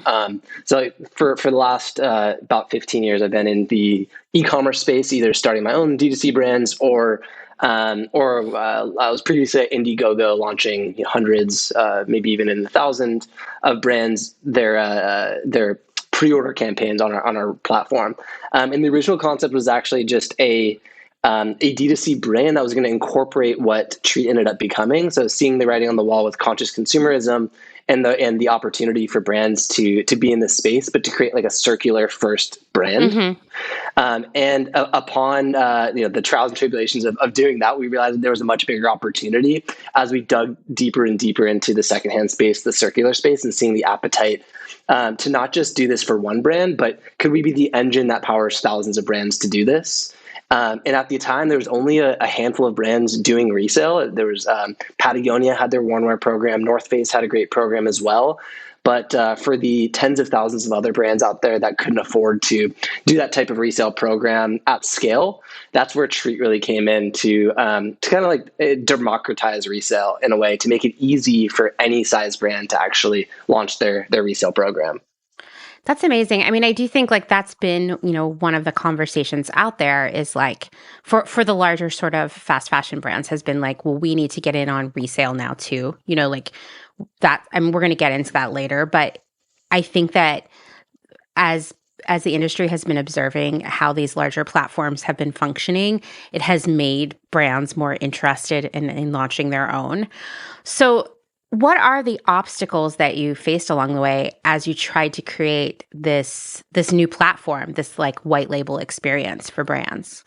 So for the last about 15 years, I've been in the e-commerce space, either starting my own D2C brands or I was previously at Indiegogo launching hundreds, maybe even in the thousands of brands, their pre-order campaigns on our platform. And the original concept was actually just a D2C brand that was going to incorporate what Treet ended up becoming. So seeing the writing on the wall with conscious consumerism and the opportunity for brands to be in this space, but to create like a circular first brand. And upon the trials and tribulations of doing that, we realized that there was a much bigger opportunity as we dug deeper and deeper into the secondhand space, the circular space, and seeing the appetite to not just do this for one brand, but could we be the engine that powers thousands of brands to do this? And at the time, there was only a handful of brands doing resale. There was Patagonia had their worn wear program. North Face had a great program as well. But for the tens of thousands of other brands out there that couldn't afford to do that type of resale program at scale, that's where Treet really came in to kind of like democratize resale in a way to make it easy for any size brand to actually launch their resale program. That's amazing. I mean, I do think like that's been, one of the conversations out there is like for the larger sort of fast fashion brands has been like, well, we need to get in on resale now too. Like that. I mean, we're going to get into that later, but I think that as the industry has been observing how these larger platforms have been functioning, it has made brands more interested in launching their own. So what are the obstacles that you faced along the way as you tried to create this new platform, this like white label experience for brands?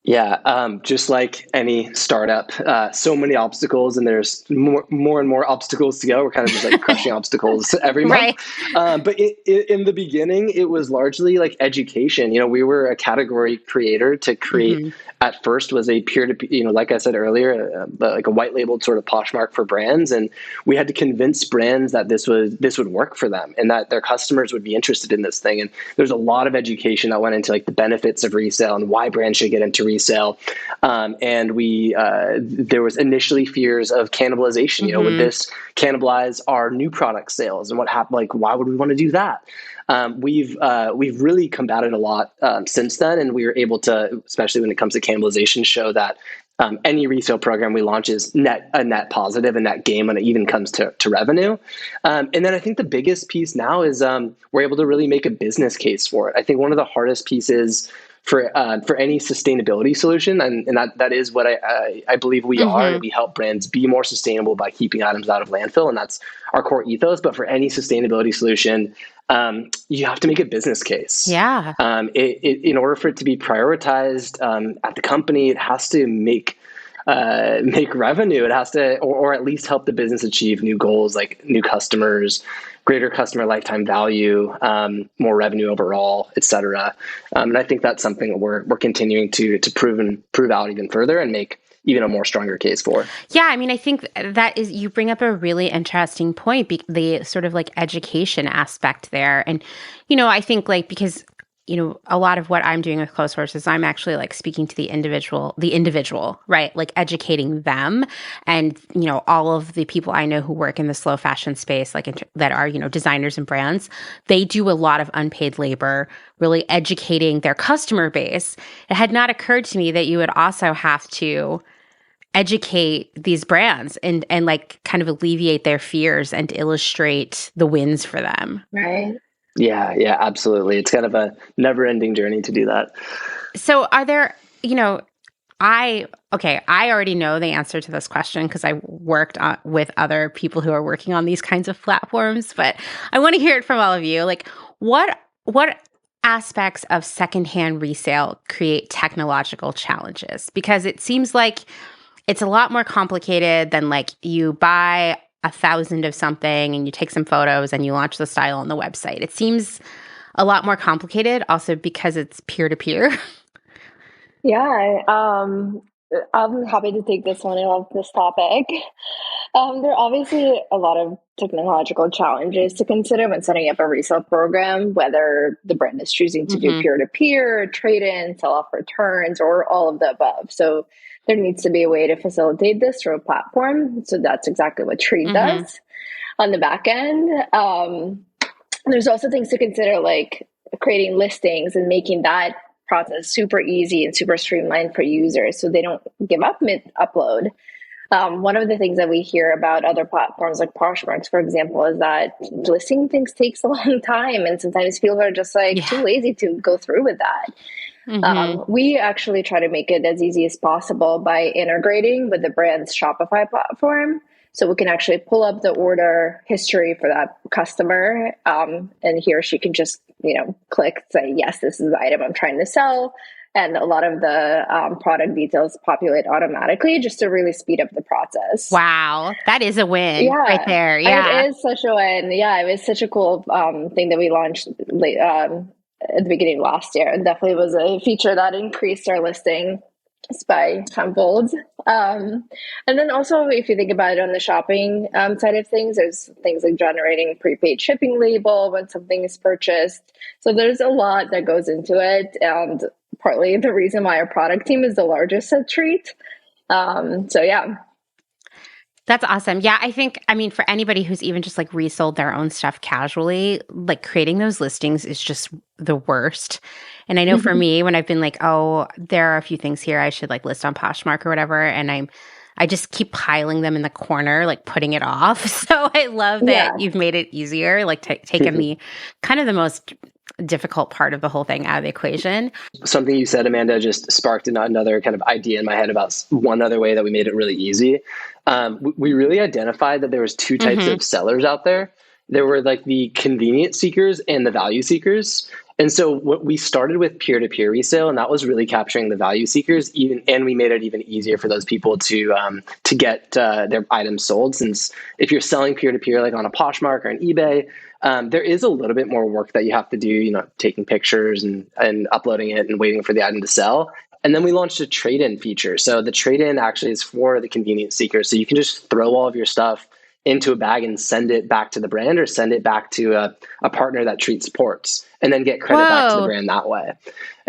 Yeah, just like any startup, so many obstacles, and there's more and more obstacles to go. We're kind of just like crushing obstacles every month. Right. But in the beginning, it was largely like education. We were a category creator to create. At first, was a peer-to-peer. Like I said earlier, like a white labeled sort of Poshmark for brands, and we had to convince brands that this would work for them and that their customers would be interested in this thing. And there's a lot of education that went into like the benefits of resale and why brands should get into resale. And there was initially fears of cannibalization. Would this cannibalize our new product sales? And what happened? Like, why would we want to do that? We've really combated a lot since then, and we were able to, especially when it comes to cannibalization, show that any resale program we launch is a net positive, a net gain when it even comes to revenue. And then I think the biggest piece now is we're able to really make a business case for it. I think one of the hardest pieces for any sustainability solution, and that is what I believe we are. We help brands be more sustainable by keeping items out of landfill, and that's our core ethos. But for any sustainability solution, you have to make a business case. Yeah. In order for it to be prioritized at the company, it has to make revenue. It has to, or at least help the business achieve new goals like new customers, greater customer lifetime value, more revenue overall, et cetera. And I think that's something that we're continuing to prove out even further and make even a more stronger case for. Yeah, I mean, I think that is, you bring up a really interesting point, the sort of like education aspect there. And, I think like, because, a lot of what I'm doing with Clotheshorse is I'm actually like speaking to the individual, right? Like educating them. And, all of the people I know who work in the slow fashion space, like that are, designers and brands, they do a lot of unpaid labor, really educating their customer base. It had not occurred to me that you would also have to educate these brands and like kind of alleviate their fears and illustrate the wins for them. Right. Yeah, absolutely. It's kind of a never-ending journey to do that. So are there, I already know the answer to this question because I worked with other people who are working on these kinds of platforms, but I want to hear it from all of you. Like what aspects of secondhand resale create technological challenges? Because it seems like it's a lot more complicated than like you buy 1,000 of something and you take some photos and you launch the style on the website. It seems a lot more complicated also because it's peer-to-peer. Yeah, I'm happy to take this one. I love this topic. There are obviously a lot of technological challenges to consider when setting up a resale program, whether the brand is choosing to do peer-to-peer, trade-in, sell-off returns, or all of the above. So there needs to be a way to facilitate this through a platform. So that's exactly what Treet does on the back end. There's also things to consider, like creating listings and making that process super easy and super streamlined for users so they don't give up mid-upload. One of the things that we hear about other platforms like Poshmark, for example, is that listing things takes a long time, and sometimes people are just like too lazy to go through with that. We actually try to make it as easy as possible by integrating with the brand's Shopify platform. So we can actually pull up the order history for that customer. And he or she can just, click, say, yes, this is the item I'm trying to sell. And a lot of the product details populate automatically just to really speed up the process. Wow. That is a win right there. Yeah. It is such a win. Yeah. It was such a cool thing that we launched at the beginning of last year, and definitely was a feature that increased our listing by tenfold. And then also, if you think about it on the shopping side of things, there's things like generating a prepaid shipping label when something is purchased. So there's a lot that goes into it, and partly the reason why our product team is the largest at Treet. So yeah. That's awesome. Yeah, I mean, for anybody who's even just like resold their own stuff casually, like creating those listings is just the worst. And I know for me, when I've been like, oh, there are a few things here I should like list on Poshmark or whatever, and I just keep piling them in the corner, like putting it off. So I love that you've made it easier, like taken the kind of the most difficult part of the whole thing out of the equation. Something you said, Amanda, just sparked another kind of idea in my head about one other way that we made it really easy. We really identified that there was two types of sellers out there. There were like the convenience seekers and the value seekers. And so what we started with peer-to-peer resale, and that was really capturing the value seekers, and we made it even easier for those people to get their items sold. Since if you're selling peer-to-peer, like on a Poshmark or an eBay, there is a little bit more work that you have to do, taking pictures and uploading it and waiting for the item to sell. And then we launched a trade-in feature. So the trade-in actually is for the convenience seeker. So you can just throw all of your stuff into a bag and send it back to the brand or send it back to a partner that Treet supports and then get credit back to the brand that way.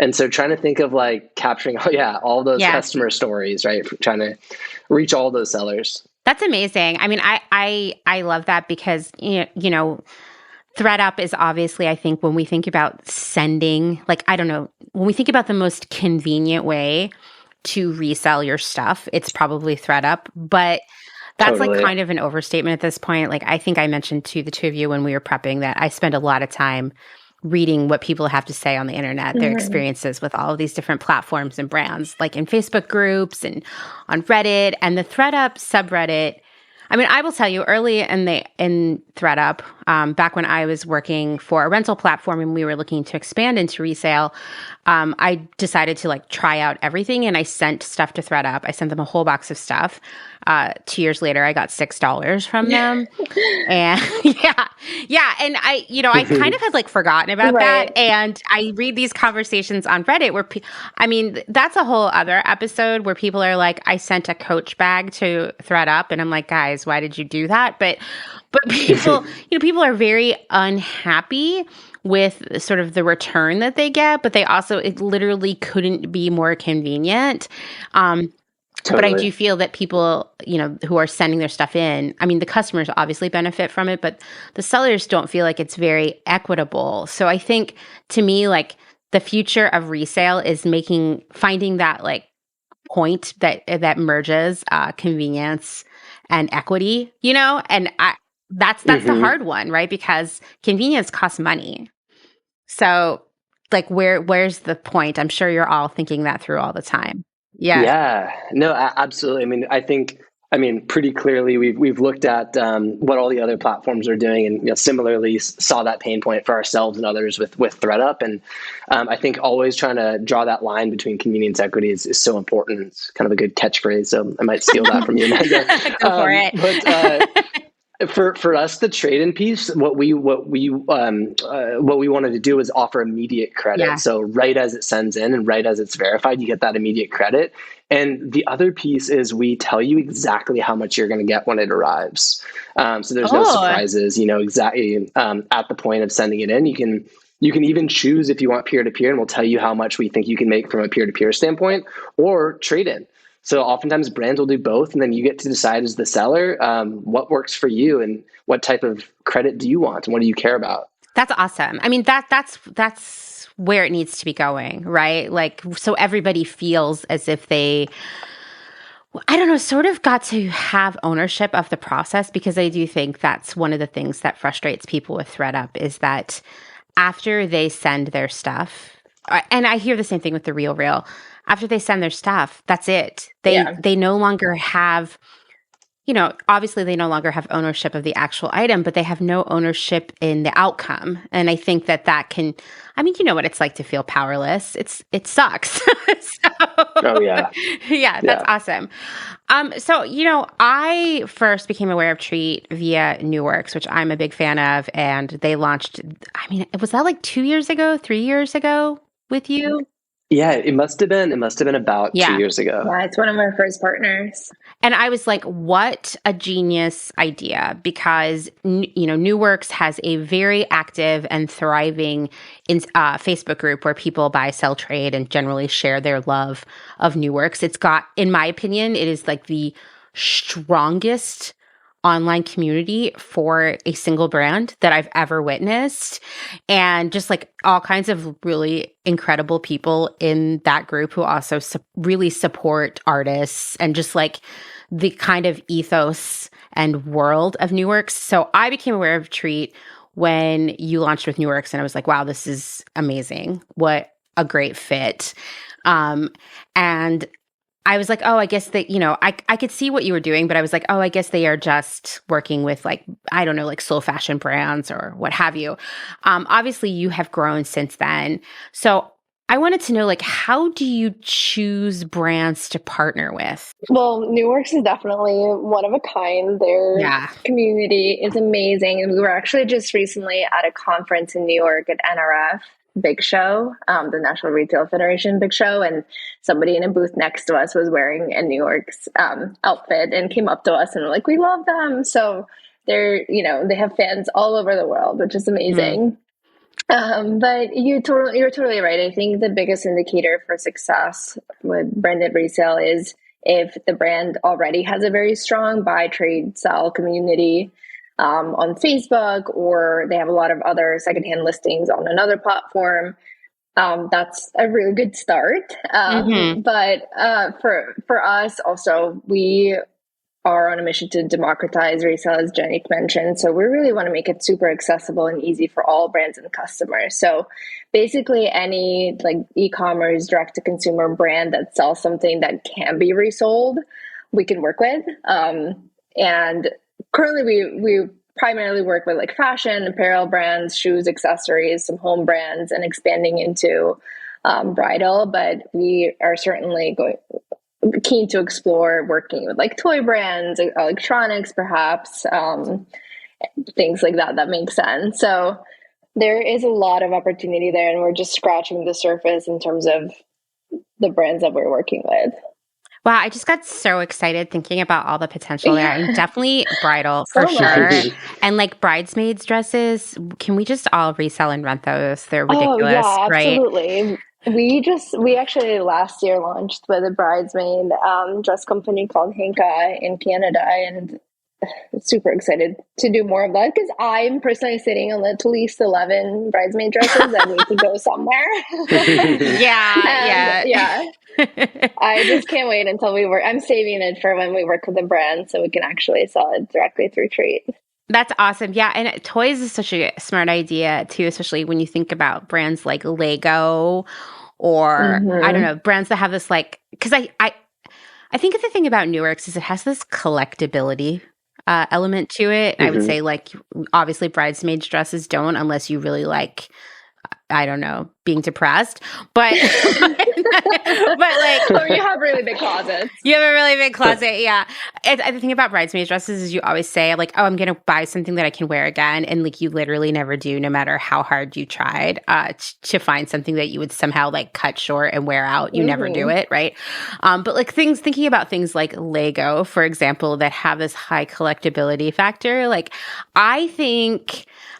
And so trying to think of like capturing, all those customer stories, right? Trying to reach all those sellers. That's amazing. I mean, I love that because, ThreadUp is obviously, I think, when we think about sending, like, I don't know, when we think about the most convenient way to resell your stuff, it's probably ThreadUp. But that's like kind of an overstatement at this point. Like, I think I mentioned to the two of you when we were prepping that I spend a lot of time reading what people have to say on the internet, their experiences with all of these different platforms and brands, like in Facebook groups and on Reddit and the ThreadUp subreddit. I mean, I will tell you, early in ThreadUp, back when I was working for a rental platform and we were looking to expand into resale, I decided to like try out everything, and I sent stuff to ThreadUp. I sent them a whole box of stuff. 2 years later, I got $6 from them, and and I kind of had like forgotten about that, and I read these conversations on Reddit where, that's a whole other episode where people are like, I sent a Coach bag to ThreadUp, and I'm like, guys, why did you do that? But people, people are very unhappy with sort of the return that they get, but it literally couldn't be more convenient. But I do feel that people, who are sending their stuff in, I mean, the customers obviously benefit from it, but the sellers don't feel like it's very equitable. So I think, to me, like, the future of resale is finding that like point that merges convenience and equity, and that's the hard one, right? Because convenience costs money. So like, where's the point? I'm sure you're all thinking that through all the time. Yeah. Yeah, no, absolutely. I think pretty clearly we've looked at what all the other platforms are doing, and similarly saw that pain point for ourselves and others with ThreadUp. And I think always trying to draw that line between convenience equity is so important. It's kind of a good catchphrase, so I might steal that from you, Amanda. Go for it. For us, the trade-in piece, what we wanted to do is offer immediate credit. Yeah. So right as it sends in and right as it's verified, you get that immediate credit. And the other piece is we tell you exactly how much you're going to get when it arrives. So there's no surprises. Exactly at the point of sending it in. You can even choose if you want peer-to-peer, and we'll tell you how much we think you can make from a peer-to-peer standpoint, or trade-in. So oftentimes brands will do both, and then you get to decide as the seller what works for you and what type of credit do you want and what do you care about. That's awesome. I mean, that's where it needs to be going, right? Like, so everybody feels as if they, I don't know, sort of got to have ownership of the process, because I do think that's one of the things that frustrates people with ThreadUp is that after they send their stuff, and I hear the same thing with the RealReal, after they send their stuff, that's it. They no longer have obviously they no longer have ownership of the actual item, but they have no ownership in the outcome. And I think that can, you know what it's like to feel powerless. It sucks. Oh yeah. Yeah, that's awesome. So, I first became aware of Treet via Newworks, which I'm a big fan of. And they launched, was that like 2 years ago, 3 years ago with you? Yeah, it must have been about 2 years ago. Yeah, it's one of our first partners. And I was like, what a genius idea, because, Newworks has a very active and thriving Facebook group where people buy, sell, trade, and generally share their love of Newworks. It's got, in my opinion, it is like the strongest online community for a single brand that I've ever witnessed. And just like all kinds of really incredible people in that group who also really support artists and just like the kind of ethos and world of Newworks. So I became aware of Treet when you launched with Newworks, and I was like, wow, this is amazing. What a great fit. And I was like, oh, I guess that, I could see what you were doing, but I was like, oh, I guess they are just working with like, I don't know, like slow fashion brands or what have you. Obviously you have grown since then. So I wanted to know, like, how do you choose brands to partner with? Well, Newworks is definitely one of a kind. Their community is amazing. And we were actually just recently at a conference in New York at NRF. Big Show, the National Retail Federation Big Show, and somebody in a booth next to us was wearing a Newworks outfit and came up to us and were like, we love them. So they're, they have fans all over the world, which is amazing. But you're totally right. I think the biggest indicator for success with branded resale is if the brand already has a very strong buy, trade, sell community on Facebook, or they have a lot of other secondhand listings on another platform. That's a really good start. But for us also, we are on a mission to democratize resale, as Jenny mentioned. So we really want to make it super accessible and easy for all brands and customers. So basically any like e-commerce, direct-to-consumer brand that sells something that can be resold, we can work with. And currently we primarily work with like fashion, apparel brands, shoes, accessories, some home brands, and expanding into bridal. But we are certainly keen to explore working with like toy brands, electronics, perhaps, things like that make sense. So there is a lot of opportunity there, and we're just scratching the surface in terms of the brands that we're working with. Wow, I just got so excited thinking about all the potential there. And definitely bridal for sure. And like bridesmaids dresses, can we just all resell and rent those? They're ridiculous, absolutely. Right? We actually last year launched with a bridesmaid dress company called Henka in Canada, and super excited to do more of that because I'm personally sitting on at least 11 bridesmaid dresses that need to go somewhere. Yeah. I just can't wait until I'm saving it for when we work with the brand so we can actually sell it directly through Treet. That's awesome. Yeah. And toys is such a smart idea too, especially when you think about brands like Lego or I don't know, brands that have this like, because I think the thing about Newworks is it has this collectability element to it. I would say like obviously bridesmaids dresses don't unless you really like, I don't know, being depressed, but like, or you have really big closets. You have a really big closet, yeah. And the thing about bridesmaid dresses is you always say like, oh, I'm going to buy something that I can wear again. And like, you literally never do, no matter how hard you tried to find something that you would somehow like cut short and wear out. You never do it, right? But like thinking about things like Lego, for example, that have this high collectability factor, like I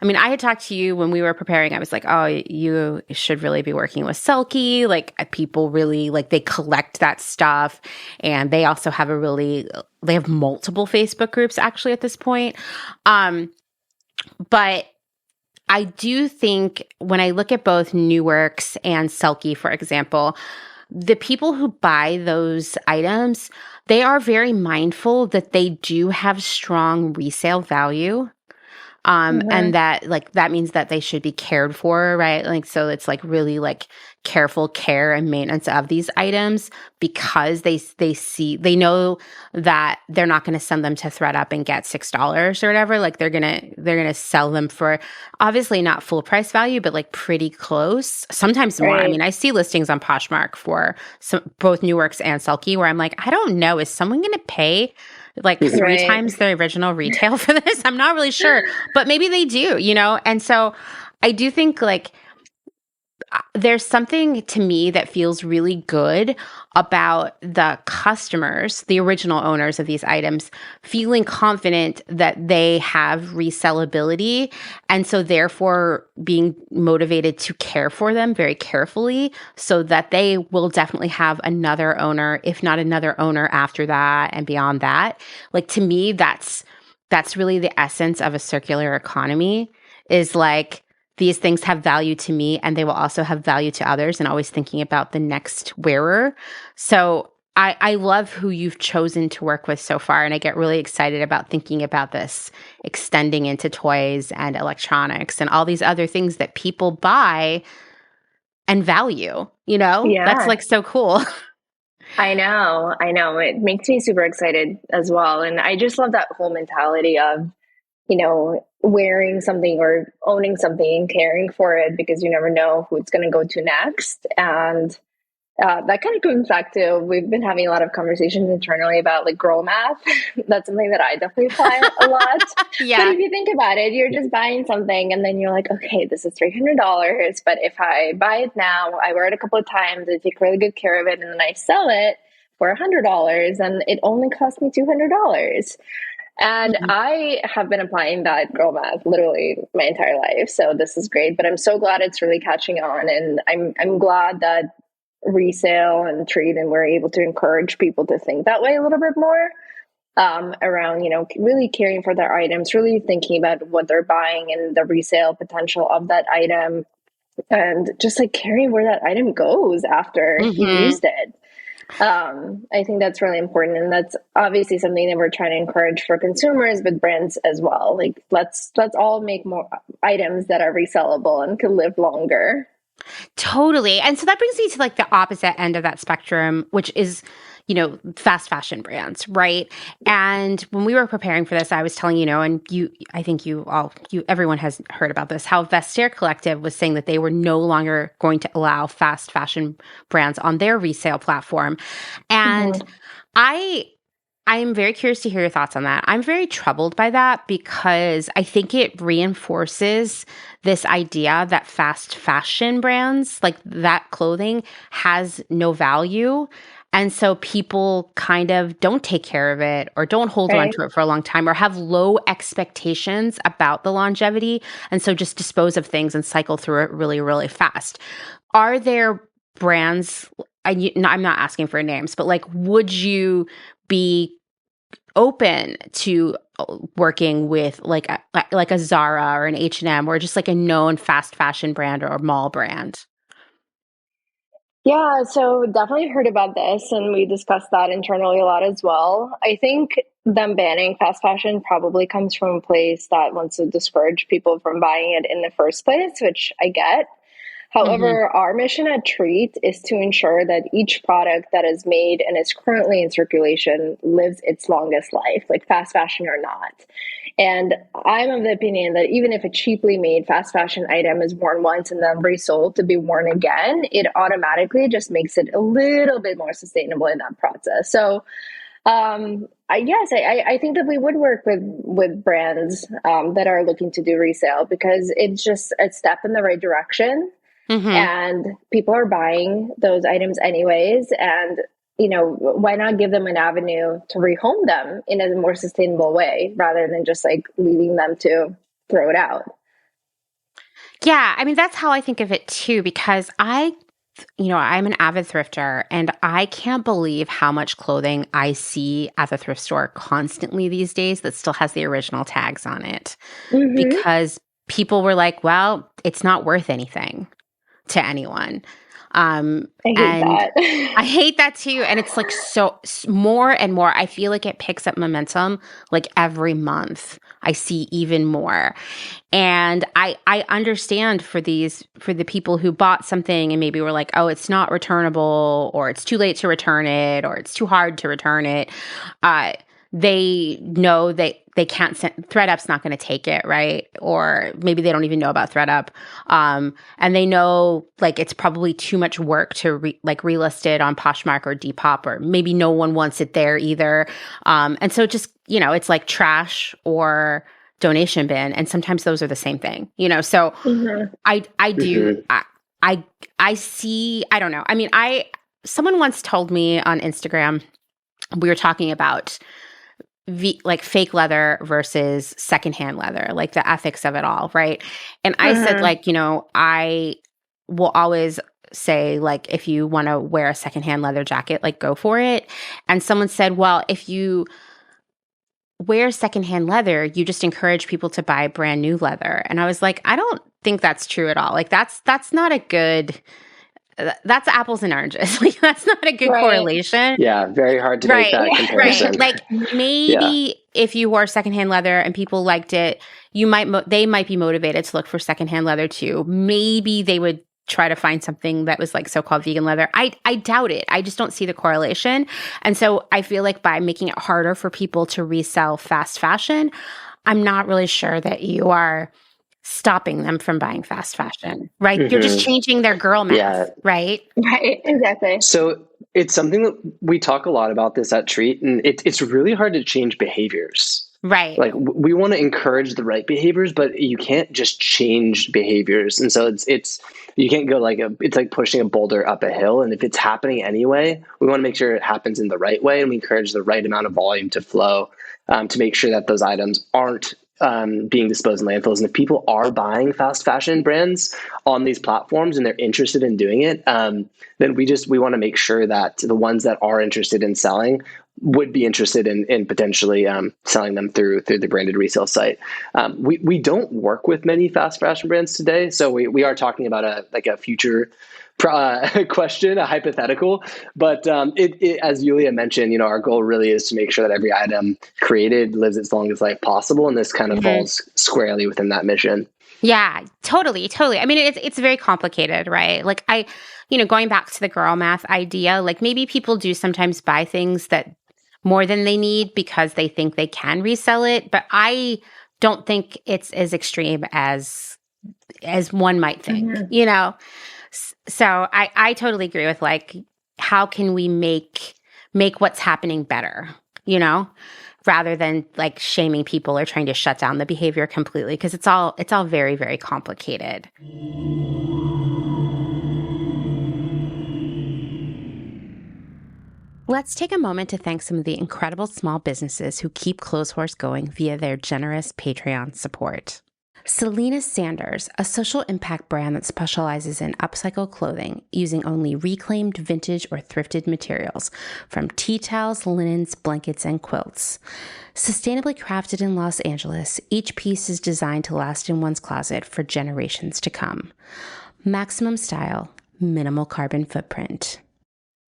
had talked to you when we were preparing. I was like, oh, you should really be working with Selkie. Like people really like they collect that stuff, and they also have they have multiple Facebook groups actually at this point. But I do think when I look at both Newworks and Selkie, for example, the people who buy those items, they are very mindful that they do have strong resale value. And that like that means that they should be cared for, right? Like so it's like really like careful care and maintenance of these items because they know that they're not going to send them to ThredUp and get $6 or whatever. Like they're gonna sell them for obviously not full price value, but like pretty close. Sometimes more. I Right. mean, I see listings on Poshmark for both Newarks and Selkie where I'm like, I don't know, is someone going to pay like 3 Right. times the original retail for this? I'm not really sure, but maybe they do, you know? And so I do think like there's something to me that feels really good about the customers, the original owners of these items, feeling confident that they have resellability. And so therefore being motivated to care for them very carefully so that they will definitely have another owner, if not another owner after that and beyond that. Like to me, that's really the essence of a circular economy is like, these things have value to me and they will also have value to others and always thinking about the next wearer. So I love who you've chosen to work with so far. And I get really excited about thinking about this extending into toys and electronics and all these other things that people buy and value, you know? That's Yeah. like so cool. I know. It makes me super excited as well. And I just love that whole mentality of, wearing something or owning something and caring for it because you never know who it's going to go to next. And that kind of comes back to, we've been having a lot of conversations internally about like girl math. That's something that I definitely apply a lot. Yeah. But if you think about it, you're just buying something and then you're like, okay, this is $300. But if I buy it now, I wear it a couple of times, I take really good care of it, and then I sell it for $100, and it only cost me $200. And I have been applying that girl math literally my entire life. So this is great, but I'm so glad it's really catching on. And I'm glad that Resale and Treet and we're able to encourage people to think that way a little bit more around, really caring for their items, really thinking about what they're buying and the resale potential of that item, and just like caring where that item goes after you used it. I think that's really important, and that's obviously something that we're trying to encourage for consumers, but brands as well. Like let's all make more items that are resellable and can live longer. Totally. And so that brings me to like the opposite end of that spectrum, which is, fast fashion brands, right? And when we were preparing for this, I was telling, and I think everyone has heard about this, how Vestiaire Collective was saying that they were no longer going to allow fast fashion brands on their resale platform. And I'm very curious to hear your thoughts on that. I'm very troubled by that because I think it reinforces this idea that fast fashion brands, like that clothing, has no value. And so people kind of don't take care of it or don't hold on to it for a long time or have low expectations about the longevity. And so just dispose of things and cycle through it really, really fast. Are there brands, I'm not asking for names, but like, would you be open to working with like a Zara or an H&M or just like a known fast fashion brand or mall brand? Yeah, so definitely heard about this, and we discussed that internally a lot as well. I think them banning fast fashion probably comes from a place that wants to discourage people from buying it in the first place, which I get. However, our mission at Treet is to ensure that each product that is made and is currently in circulation lives its longest life, like fast fashion or not. And I'm of the opinion that even if a cheaply made fast fashion item is worn once and then resold to be worn again, it automatically just makes it a little bit more sustainable in that process. So I think that we would work with brands that are looking to do resale because it's just a step in the right direction. And people are buying those items anyways. And, why not give them an avenue to rehome them in a more sustainable way rather than just like leaving them to throw it out? Yeah. I mean, that's how I think of it too, because I'm an avid thrifter and I can't believe how much clothing I see at the thrift store constantly these days that still has the original tags on it because people were like, well, it's not worth anything to anyone. I hate that. I hate that too. And it's like so more and more, I feel like it picks up momentum like every month. I see even more. And I understand for the people who bought something and maybe were like, oh, it's not returnable, or it's too late to return it, or it's too hard to return it. They know that they can't send, ThreadUp's not going to take it, right? Or maybe they don't even know about ThreadUp. And they know like it's probably too much work to relist it on Poshmark or Depop, or maybe no one wants it there either. And so just, it's like trash or donation bin. And sometimes those are the same thing, so I see, I don't know. I mean, someone once told me on Instagram, we were talking about fake leather versus secondhand leather, like the ethics of it all, right? And I said, I will always say, like, if you want to wear a secondhand leather jacket, like, go for it. And someone said, well, if you wear secondhand leather, you just encourage people to buy brand new leather. And I was like, I don't think that's true at all. Like, that's not a good... That's apples and oranges. Like, that's not a good correlation. Yeah, very hard to make that comparison. Right. Like, maybe if you wore secondhand leather and people liked it, they might be motivated to look for secondhand leather too. Maybe they would try to find something that was like so-called vegan leather. I doubt it. I just don't see the correlation. And so I feel like by making it harder for people to resell fast fashion, I'm not really sure that you are stopping them from buying fast fashion, right? Mm-hmm. You're just changing their girl math, right? Right, exactly. So it's something that we talk a lot about this at Treet, and it's really hard to change behaviors. Right. Like, we want to encourage the right behaviors, but you can't just change behaviors. And so it's you can't go it's like pushing a boulder up a hill. And if it's happening anyway, we want to make sure it happens in the right way, and we encourage the right amount of volume to flow to make sure that those items aren't being disposed in landfills. And if people are buying fast fashion brands on these platforms and they're interested in doing it, then we want to make sure that the ones that are interested in selling would be interested in potentially selling them through the branded resale site. We don't work with many fast fashion brands today, so we are talking about a future question, a hypothetical, but as Yulia mentioned, our goal really is to make sure that every item created lives its longest life possible, and this kind of falls squarely within that mission. Yeah, totally. I mean, it's very complicated, right? Like, going back to the girl math idea, like, maybe people do sometimes buy things that more than they need because they think they can resell it, but I don't think it's as extreme as one might think, So I totally agree with, like, how can we make what's happening better, rather than like shaming people or trying to shut down the behavior completely, because it's all very, very complicated. Let's take a moment to thank some of the incredible small businesses who keep Clotheshorse going via their generous Patreon support. Selena Sanders, a social impact brand that specializes in upcycled clothing using only reclaimed, vintage, or thrifted materials, from tea towels, linens, blankets, and quilts. Sustainably crafted in Los Angeles, each piece is designed to last in one's closet for generations to come. Maximum style, minimal carbon footprint.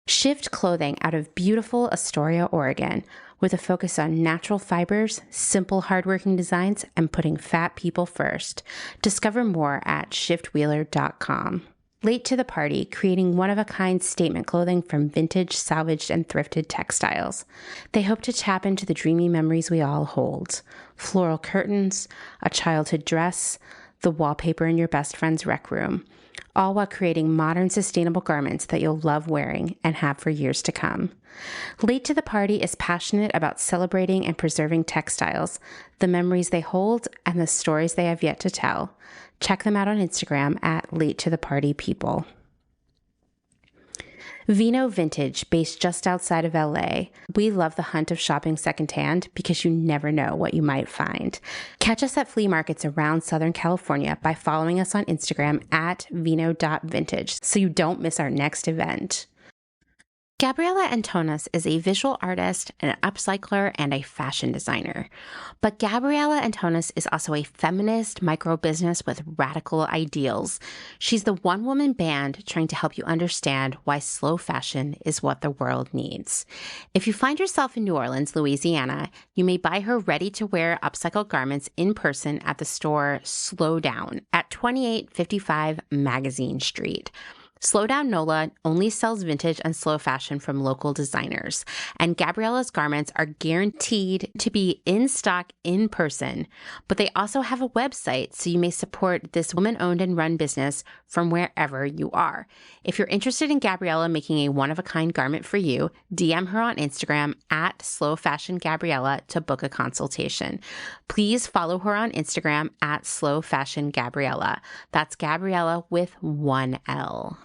Shift Clothing out of beautiful Astoria, Oregon, with a focus on natural fibers, simple, hardworking designs, and putting fat people first. Discover more at shiftwheeler.com. Late to the party, creating one-of-a-kind statement clothing from vintage, salvaged, and thrifted textiles. They hope to tap into the dreamy memories we all hold. Floral curtains, a childhood dress, the wallpaper in your best friend's rec room, all while creating modern, sustainable garments that you'll love wearing and have for years to come. Late to the Party is passionate about celebrating and preserving textiles, the memories they hold, and the stories they have yet to tell. Check them out on Instagram at Late to the Party People. Vino Vintage, based just outside of LA. We love the hunt of shopping secondhand because you never know what you might find. Catch us at flea markets around Southern California by following us on Instagram at vino.vintage so you don't miss our next event. Gabriela Antonas is a visual artist, an upcycler, and a fashion designer. But Gabriela Antonas is also a feminist micro-business with radical ideals. She's the one-woman band trying to help you understand why slow fashion is what the world needs. If you find yourself in New Orleans, Louisiana, you may buy her ready-to-wear upcycled garments in person at the store Slow Down at 2855 Magazine Street. Slow Down NOLA only sells vintage and slow fashion from local designers, and Gabriela's garments are guaranteed to be in stock in person, but they also have a website so you may support this woman-owned and run business from wherever you are. If you're interested in Gabriela making a one-of-a-kind garment for you, DM her on Instagram at slowfashiongabriela to book a consultation. Please follow her on Instagram at slowfashiongabriela. That's Gabriela with one L.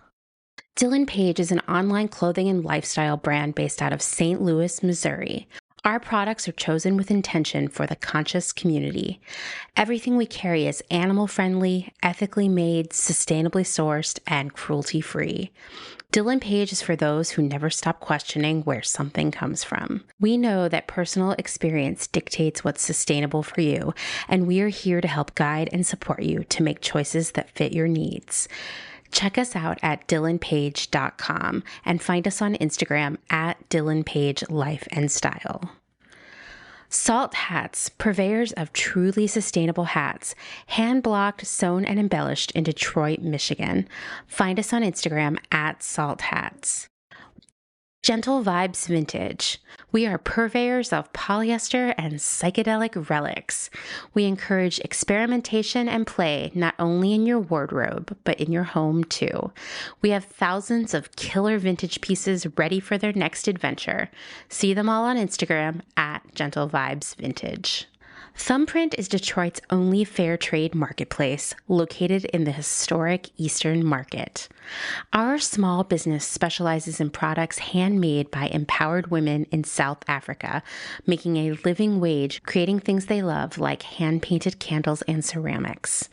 Dylan Page is an online clothing and lifestyle brand based out of St. Louis, Missouri. Our products are chosen with intention for the conscious community. Everything we carry is animal-friendly, ethically made, sustainably sourced, and cruelty-free. Dylan Page is for those who never stop questioning where something comes from. We know that personal experience dictates what's sustainable for you, and we are here to help guide and support you to make choices that fit your needs. Check us out at dylanpage.com and find us on Instagram at dylanpagelifeandstyle. Salt Hats, purveyors of truly sustainable hats, hand-blocked, sewn, and embellished in Detroit, Michigan. Find us on Instagram at Salt Hats. Gentle Vibes Vintage. We are purveyors of polyester and psychedelic relics. We encourage experimentation and play not only in your wardrobe, but in your home too. We have thousands of killer vintage pieces ready for their next adventure. See them all on Instagram at Gentle Vibes Vintage. Thumbprint is Detroit's only fair trade marketplace, located in the historic Eastern Market. Our small business specializes in products handmade by empowered women in South Africa, making a living wage, creating things they love like hand-painted candles and ceramics.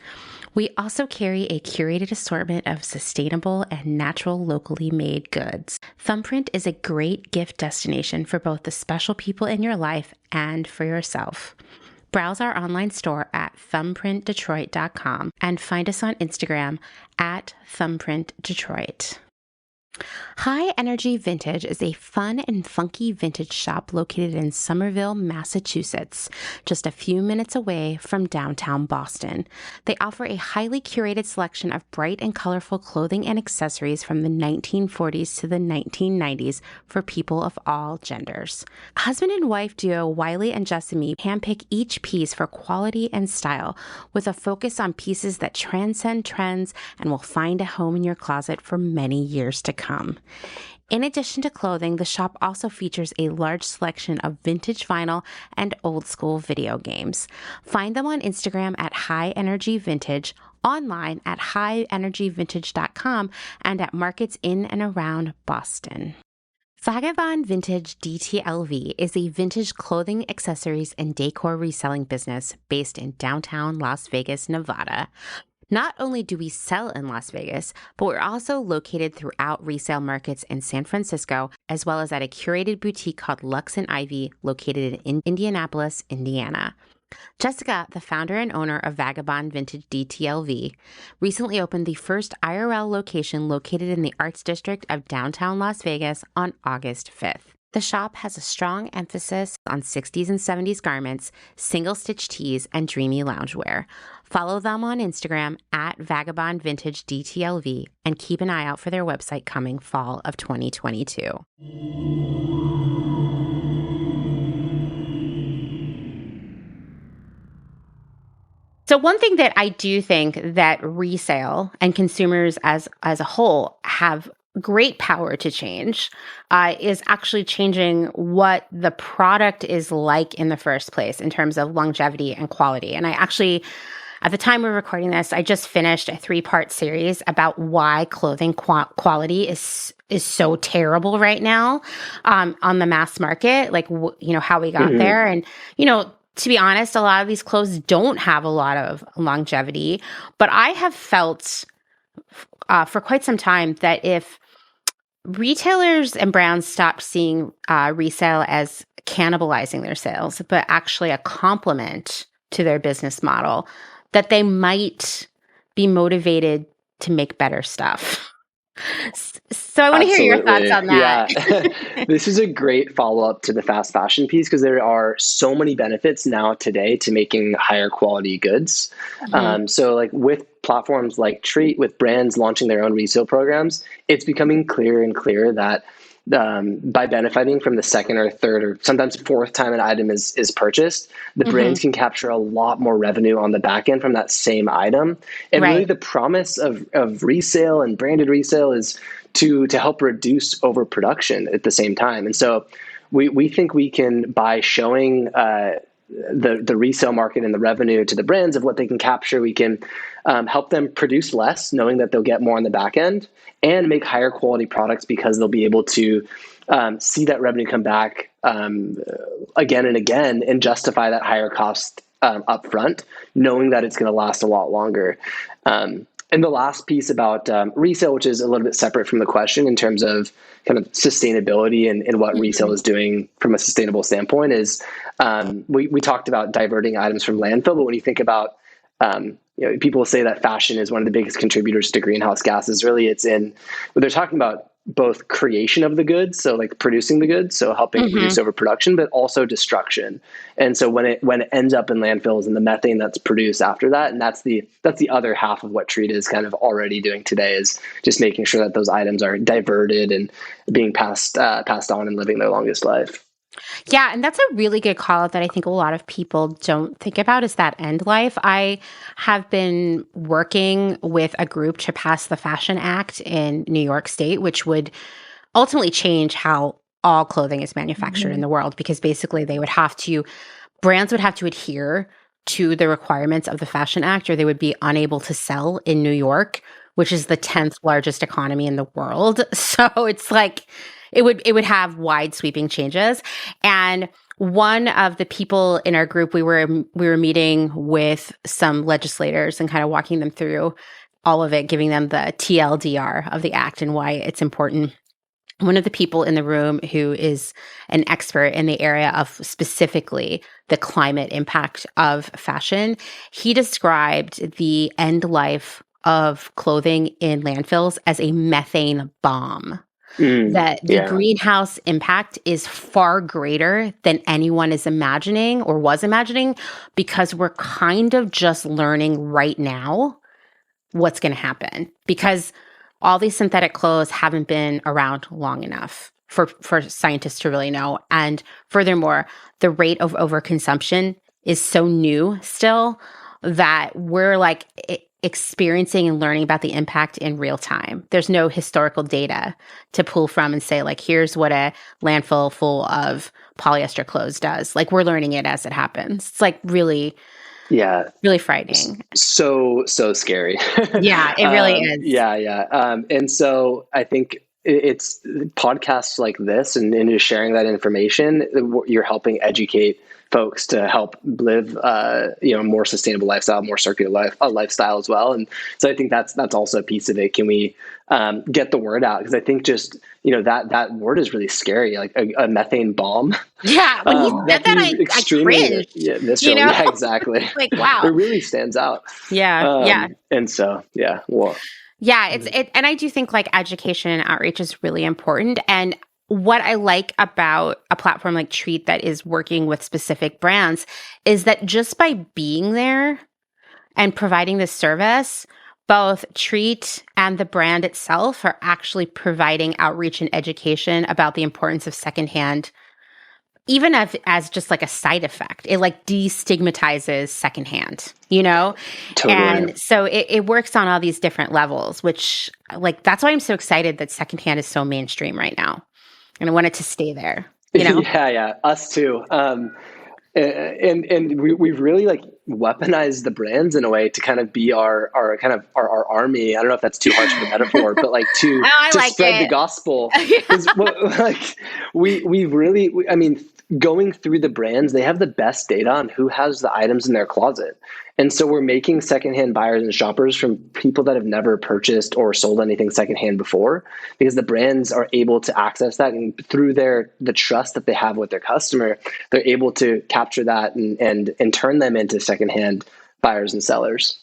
We also carry a curated assortment of sustainable and natural locally made goods. Thumbprint is a great gift destination for both the special people in your life and for yourself. Browse our online store at thumbprintdetroit.com and find us on Instagram at thumbprintdetroit. High Energy Vintage is a fun and funky vintage shop located in Somerville, Massachusetts, just a few minutes away from downtown Boston. They offer a highly curated selection of bright and colorful clothing and accessories from the 1940s to the 1990s for people of all genders. Husband and wife duo Wiley and Jessamy handpick each piece for quality and style, with a focus on pieces that transcend trends and will find a home in your closet for many years to come. In addition to clothing, the shop also features a large selection of vintage vinyl and old school video games. Find them on Instagram at High Energy Vintage, online at highenergyvintage.com, and at markets in and around Boston. Vagabond Vintage DTLV is a vintage clothing, accessories, and decor reselling business based in downtown Las Vegas, Nevada. Not only do we sell in Las Vegas, but we're also located throughout resale markets in San Francisco, as well as at a curated boutique called Lux and Ivy, located in Indianapolis, Indiana. Jessica, the founder and owner of Vagabond Vintage DTLV, recently opened the first IRL location located in the Arts District of downtown Las Vegas on August 5th. The shop has a strong emphasis on 60s and 70s garments, single-stitch tees, and dreamy loungewear. Follow them on Instagram at Vagabond Vintage DTLV and keep an eye out for their website coming fall of 2022. So one thing that I do think that resale and consumers as a whole have great power to change is actually changing what the product is like in the first place in terms of longevity and quality. And I actually, at the time we're recording this, I just finished a 3-part series about why clothing quality is so terrible right now on the mass market, like, how we got there. And, to be honest, a lot of these clothes don't have a lot of longevity, but I have felt for quite some time that if retailers and brands stopped seeing resale as cannibalizing their sales, but actually a complement to their business model, that they might be motivated to make better stuff. So I want to hear your thoughts on that. Yeah. This is a great follow-up to the fast fashion piece, because there are so many benefits now today to making higher quality goods. So like with platforms like Treet, with brands launching their own resale programs, it's becoming clearer and clearer that by benefiting from the second or third or sometimes fourth time an item is purchased, the brands can capture a lot more revenue on the back end from that same item. And really the promise of resale and branded resale is to help reduce overproduction at the same time. And so we think we can, by showing the resale market and the revenue to the brands of what they can capture, we can help them produce less, knowing that they'll get more on the back end, and make higher quality products because they'll be able to see that revenue come back again and again, and justify that higher cost up front, knowing that it's going to last a lot longer. And the last piece about resale, which is a little bit separate from the question in terms of kind of sustainability and what resale is doing from a sustainable standpoint, is we talked about diverting items from landfill. But when you think about, people say that fashion is one of the biggest contributors to greenhouse gases. Really, it's in what they're talking about, both creation of the goods, so like producing the goods, so helping reduce overproduction, but also destruction. And so when it ends up in landfills and the methane that's produced after that, and that's the other half of what Treet is kind of already doing today, is just making sure that those items are diverted and being passed on and living their longest life. Yeah, and that's a really good call out that I think a lot of people don't think about, is that end life. I have been working with a group to pass the Fashion Act in New York State, which would ultimately change how all clothing is manufactured in the world, because basically brands would have to adhere to the requirements of the Fashion Act, or they would be unable to sell in New York, which is the 10th largest economy in the world. So it's like, it would have wide sweeping changes. And one of the people in our group, we were meeting with some legislators and kind of walking them through all of it, giving them the TLDR of the act and why it's important. One of the people in the room, who is an expert in the area of specifically the climate impact of fashion, he described the end life of clothing in landfills as a methane bomb. That the greenhouse impact is far greater than anyone is imagining or was imagining, because we're kind of just learning right now what's going to happen, because all these synthetic clothes haven't been around long enough for scientists to really know. And furthermore, the rate of overconsumption is so new still that we're like experiencing and learning about the impact in real time. There's no historical data to pull from and say, like, here's what a landfill full of polyester clothes does. Like, we're learning it as it happens. It's like really frightening. So scary. Yeah, it really is. Yeah. And so I think it's podcasts like this and just sharing that information, you're helping educate folks to help live, a more sustainable lifestyle, more circular lifestyle as well. And so I think that's also a piece of it. Can we get the word out? Because I think just, that word is really scary, like a methane bomb. Yeah, when he said that, I cringed. Yeah, yeah, exactly. Like, wow. It really stands out. Yeah. And so, well. Yeah, and I do think like education and outreach is really important. And what I like about a platform like Treet that is working with specific brands is that just by being there and providing this service, both Treet and the brand itself are actually providing outreach and education about the importance of secondhand, even as just like a side effect. It like destigmatizes secondhand, Totally. And so it works on all these different levels, which like, that's why I'm so excited that secondhand is so mainstream right now. And I want it to stay there, Yeah, us too. And we've really like weaponized the brands in a way to kind of be our army. I don't know if that's too harsh of a metaphor, but like to spread the gospel. We really, going through the brands, they have the best data on who has the items in their closet. And so we're making secondhand buyers and shoppers from people that have never purchased or sold anything secondhand before, because the brands are able to access that, and through the trust that they have with their customer, they're able to capture that and turn them into secondhand buyers and sellers.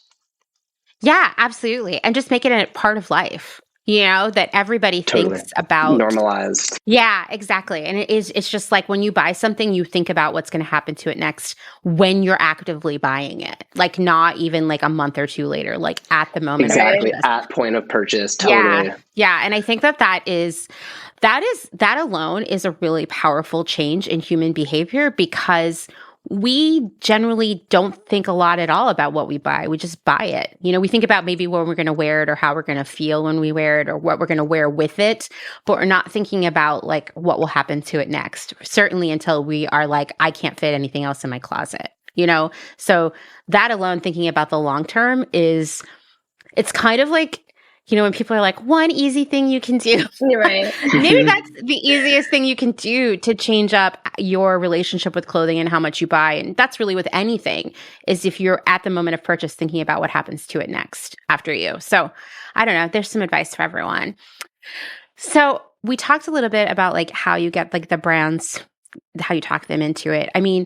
Yeah, absolutely. And just make it a part of life, that everybody Totally. thinks about. Normalized. Yeah, exactly. And it's just like when you buy something, you think about what's going to happen to it next when you're actively buying it. Like not even like a month or two later, like at the moment. Exactly. At point of purchase. Totally. Yeah. Yeah. And I think that alone is a really powerful change in human behavior, because we generally don't think a lot at all about what we buy. We just buy it. We think about maybe when we're going to wear it, or how we're going to feel when we wear it, or what we're going to wear with it, but we're not thinking about like what will happen to it next, certainly until we are like, I can't fit anything else in my closet, So that alone, thinking about the long term it's kind of like, when people are like, one easy thing you can do. You're right. Maybe that's the easiest thing you can do to change up your relationship with clothing and how much you buy. And that's really with anything, is if you're at the moment of purchase thinking about what happens to it next after you. So I don't know. There's some advice for everyone. So we talked a little bit about like how you get like the brands, how you talk them into it. I mean,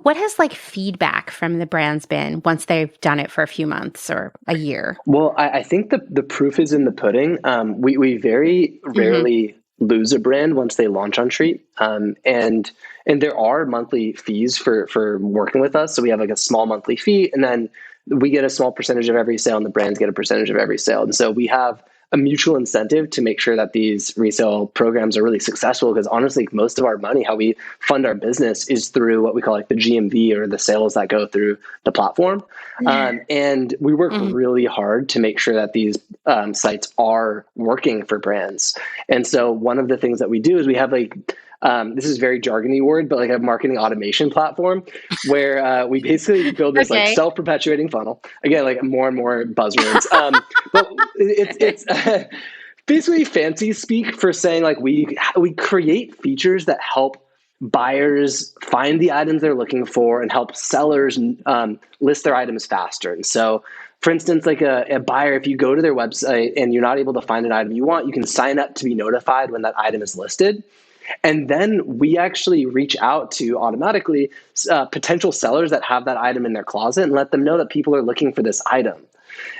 what has like feedback from the brands been once they've done it for a few months or a year? Well, I think the proof is in the pudding. We very rarely lose a brand once they launch on Treet. And there are monthly fees for working with us. So we have like a small monthly fee, and then we get a small percentage of every sale, and the brands get a percentage of every sale. And so we have a mutual incentive to make sure that these resale programs are really successful, because honestly, most of our money, how we fund our business, is through what we call like the GMV, or the sales that go through the platform. And we work really hard to make sure that these sites are working for brands. And so one of the things that we do is we have like, this is a very jargony word, but like a marketing automation platform where we basically build this like self-perpetuating funnel. Again, like more and more buzzwords. But it's basically fancy speak for saying like we create features that help buyers find the items they're looking for and help sellers list their items faster. And so, for instance, like a buyer, if you go to their website and you're not able to find an item you want, you can sign up to be notified when that item is listed. And then we actually reach out to automatically potential sellers that have that item in their closet and let them know that people are looking for this item.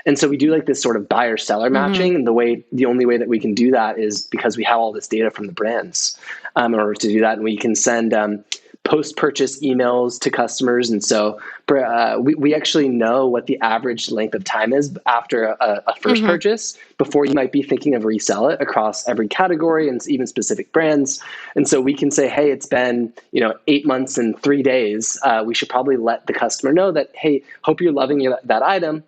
And so we do like this sort of buyer seller matching. And the only way that we can do that is because we have all this data from the brands in order to do that. And we can send post-purchase emails to customers. And so we actually know what the average length of time is after a first purchase before you might be thinking of resell it across every category and even specific brands. And so we can say, hey, it's been 8 months and 3 days. We should probably let the customer know that, hey, hope you're loving that item.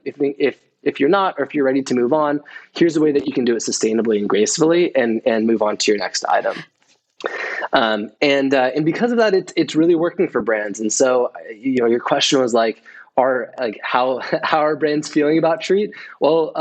If you're not, or if you're ready to move on, here's a way that you can do it sustainably and gracefully and move on to your next item. And because of that, it's really working for brands. And so, your question was like, how are brands feeling about Treet? Well,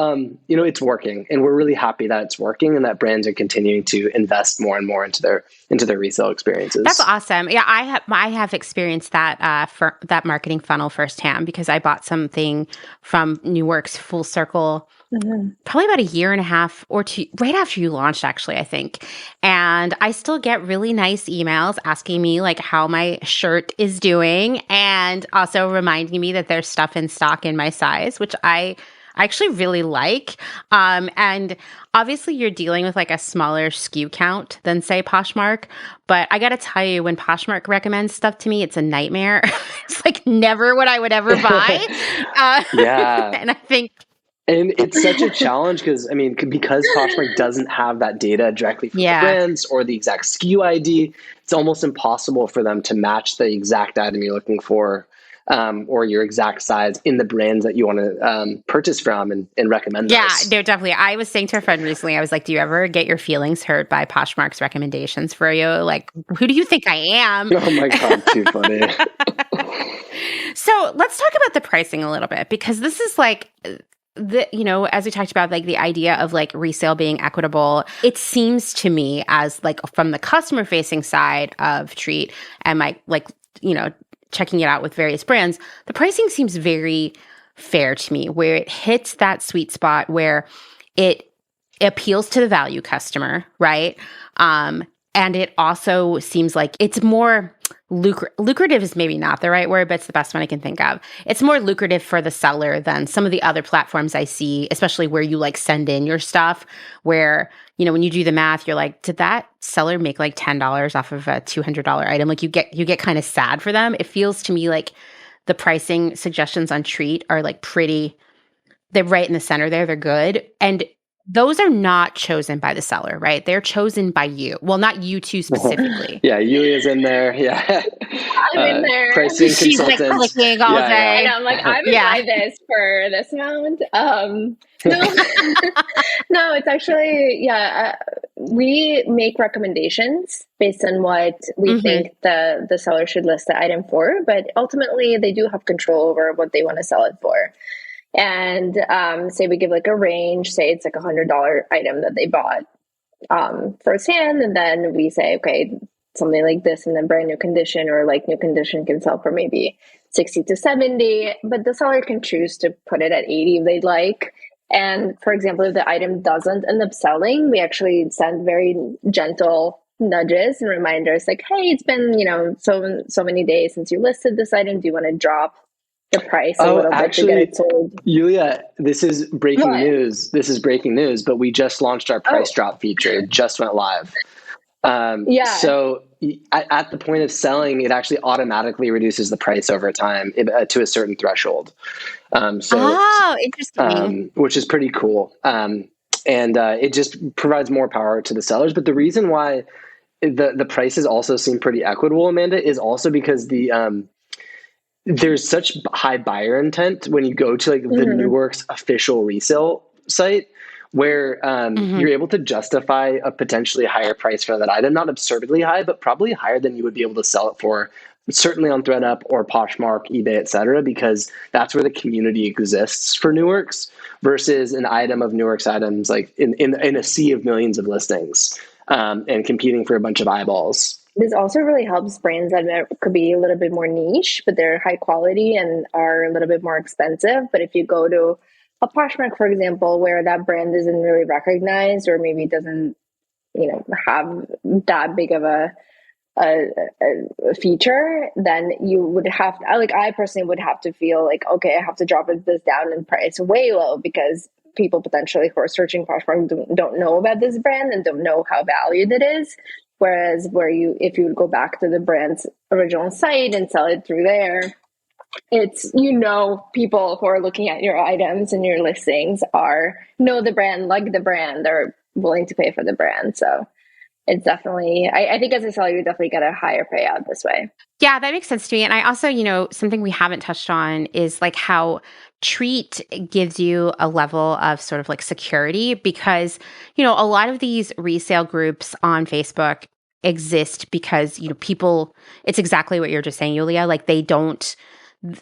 it's working, and we're really happy that it's working, and that brands are continuing to invest more and more into their resale experiences. That's awesome. Yeah, I have experienced that for that marketing funnel firsthand, because I bought something from New Works Full Circle. Probably about a year and a half or two, right after you launched, actually, I think. And I still get really nice emails asking me like how my shirt is doing, and also reminding me that there's stuff in stock in my size, which I actually really like. And obviously you're dealing with like a smaller SKU count than say Poshmark. But I got to tell you, when Poshmark recommends stuff to me, it's a nightmare. It's like never what I would ever buy. Yeah. And I think... And it's such a challenge because Poshmark doesn't have that data directly from the brands or the exact SKU ID, it's almost impossible for them to match the exact item you're looking for or your exact size in the brands that you want to purchase from and recommend those. Yeah, no, definitely. I was saying to a friend recently, I was like, do you ever get your feelings hurt by Poshmark's recommendations for you? Like, who do you think I am? Oh my God, too funny. So let's talk about the pricing a little bit, because this is like... as we talked about, like the idea of like resale being equitable, it seems to me as like from the customer facing side of Treet and checking it out with various brands, the pricing seems very fair to me, where it hits that sweet spot where it appeals to the value customer, right? And it also seems like it's more lucrative is maybe not the right word, but it's the best one I can think of. It's more lucrative for the seller than some of the other platforms I see, especially where you like send in your stuff, where, you know, when you do the math, you're like, did that seller make like $10 off of a $200 item? Like you get kind of sad for them. It feels to me like the pricing suggestions on Treet are like they're right in the center there. They're good. And those are not chosen by the seller, right? They're chosen by you. Well, not you two specifically. Yeah, Yulia's in there. Yeah. I'm in there. Pricing She's consultant. like clicking all day. And I'm like, I would buy this for this amount. No, no, it's actually, we make recommendations based on what we think the seller should list the item for, but ultimately they do have control over what they want to sell it for. And say we give like a range, say it's like $100 item that they bought firsthand, and then we say, okay, something like this in a brand new condition or like new condition can sell for maybe 60 to 70, but the seller can choose to put it at 80 if they'd like. And for example, if the item doesn't end up selling, we actually send very gentle nudges and reminders like, hey, it's been, you know, so many days since you listed this item. Do you want to drop the price a little bit to get it sold? Yulia, this is breaking news. This is breaking news, but we just launched our price drop feature. It just went live. So at the point of selling, it actually automatically reduces the price over time to a certain threshold. Interesting. Which is pretty cool. And it just provides more power to the sellers. But the reason why the prices also seem pretty equitable, Amanda, is also because there's such high buyer intent when you go to like the New Works official resale site, where you're able to justify a potentially higher price for that item, not absurdly high, but probably higher than you would be able to sell it for, certainly on ThreadUp or Poshmark, eBay, etc., because that's where the community exists for New Works versus an item of New Works items like in a sea of millions of listings and competing for a bunch of eyeballs. This also really helps brands that could be a little bit more niche, but they're high quality and are a little bit more expensive. But if you go to a Poshmark, for example, where that brand isn't really recognized or maybe doesn't, you know, have that big of a feature, then you would have to, like, I personally would have to feel like, okay, I have to drop this down in price way low because people potentially who are searching Poshmark don't know about this brand and don't know how valued it is. Whereas if you would go back to the brand's original site and sell it through there, it's, you know, people who are looking at your items and your listings know the brand, like the brand, they're willing to pay for the brand. So it's definitely, I think as a seller, you definitely get a higher payout this way. Yeah, that makes sense to me. And I also, you know, something we haven't touched on is like how Treet gives you a level of sort of like security because, you know, a lot of these resale groups on Facebook exist because, you know, people, it's exactly what you're just saying, Yulia, like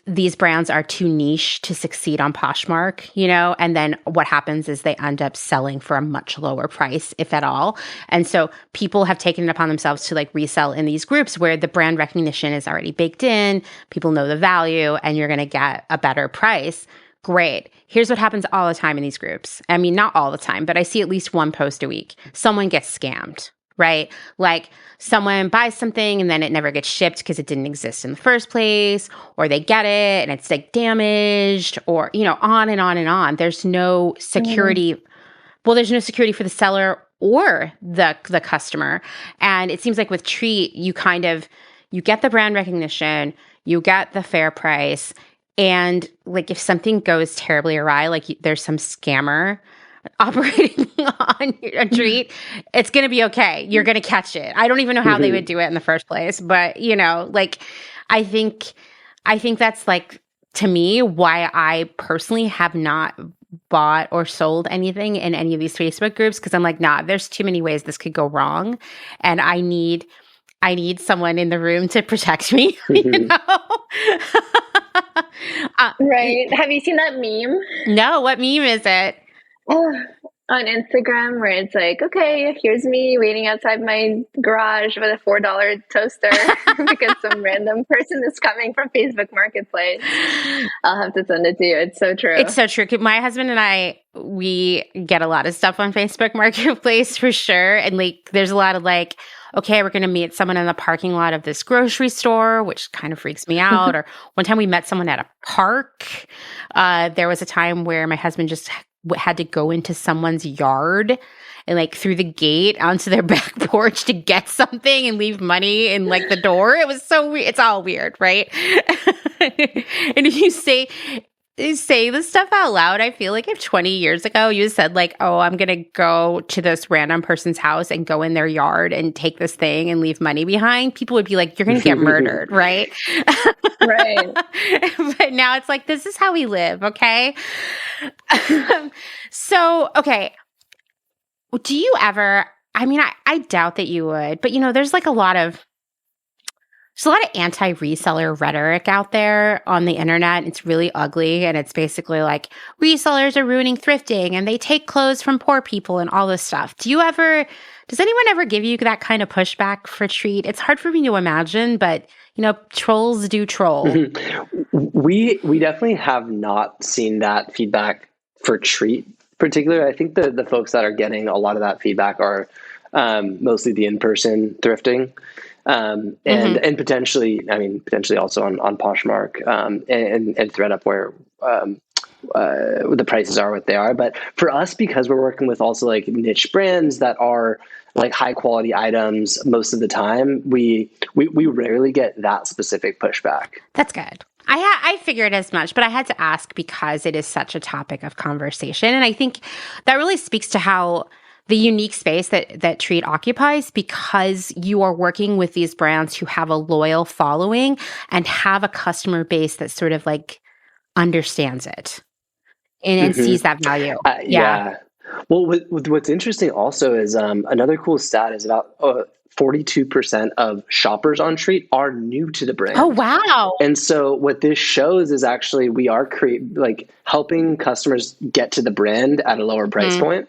these brands are too niche to succeed on Poshmark, you know, and then what happens is they end up selling for a much lower price, if at all. And so people have taken it upon themselves to like resell in these groups where the brand recognition is already baked in, people know the value, and you're going to get a better price. Great. Here's what happens all the time in these groups. I mean, not all the time, but I see at least one post a week. Someone gets scammed, right? Like someone buys something and then it never gets shipped because it didn't exist in the first place, or they get it and it's like damaged, or, you know, on and on and on. There's no security. Well, there's no security for the seller or the customer. And it seems like with Treet, you get the brand recognition, you get the fair price. And like if something goes terribly awry, like there's some scammer operating on a Treet, it's going to be okay. You're going to catch it. I don't even know how they would do it in the first place, but you know, like I think that's like, to me, why I personally have not bought or sold anything in any of these Facebook groups, because I'm like, nah, there's too many ways this could go wrong, and I need someone in the room to protect me. You know? Right? Have you seen that meme? No, what meme is it? on Instagram where it's like, okay, here's me waiting outside my garage with a $4 toaster because some random person is coming from Facebook Marketplace. I'll have to send it to you. It's so true. It's so true. My husband and I, we get a lot of stuff on Facebook Marketplace for sure. And like, there's a lot of like, okay, we're going to meet someone in the parking lot of this grocery store, which kind of freaks me out. Or one time we met someone at a park. There was a time where my husband just had to go into someone's yard and like through the gate onto their back porch to get something and leave money in like the door. It was so weird. It's all weird, right? And if you say this stuff out loud, I feel like if 20 years ago you said like, oh, I'm going to go to this random person's house and go in their yard and take this thing and leave money behind, people would be like, you're going to get murdered, right? Right. But now it's like, this is how we live, okay? So, okay. Do you ever, I mean, I doubt that you would, but you know, there's a lot of anti-reseller rhetoric out there on the internet. It's really ugly. And it's basically like resellers are ruining thrifting and they take clothes from poor people and all this stuff. Does anyone ever give you that kind of pushback for Treet? It's hard for me to imagine, but you know, trolls do troll. We definitely have not seen that feedback for Treet particularly. I think the folks that are getting a lot of that feedback are mostly the in-person thrifting. And potentially also on Poshmark and ThredUp where the prices are what they are. But for us, because we're working with also like niche brands that are like high quality items most of the time, we rarely get that specific pushback. That's good. I figured as much, but I had to ask because it is such a topic of conversation. And I think that really speaks to how the unique space that Treet occupies, because you are working with these brands who have a loyal following and have a customer base that sort of like understands it and sees that value. Yeah. Well, what's interesting also is another cool stat is about 42% of shoppers on Treet are new to the brand. Oh, wow. And so what this shows is actually we are helping customers get to the brand at a lower price point.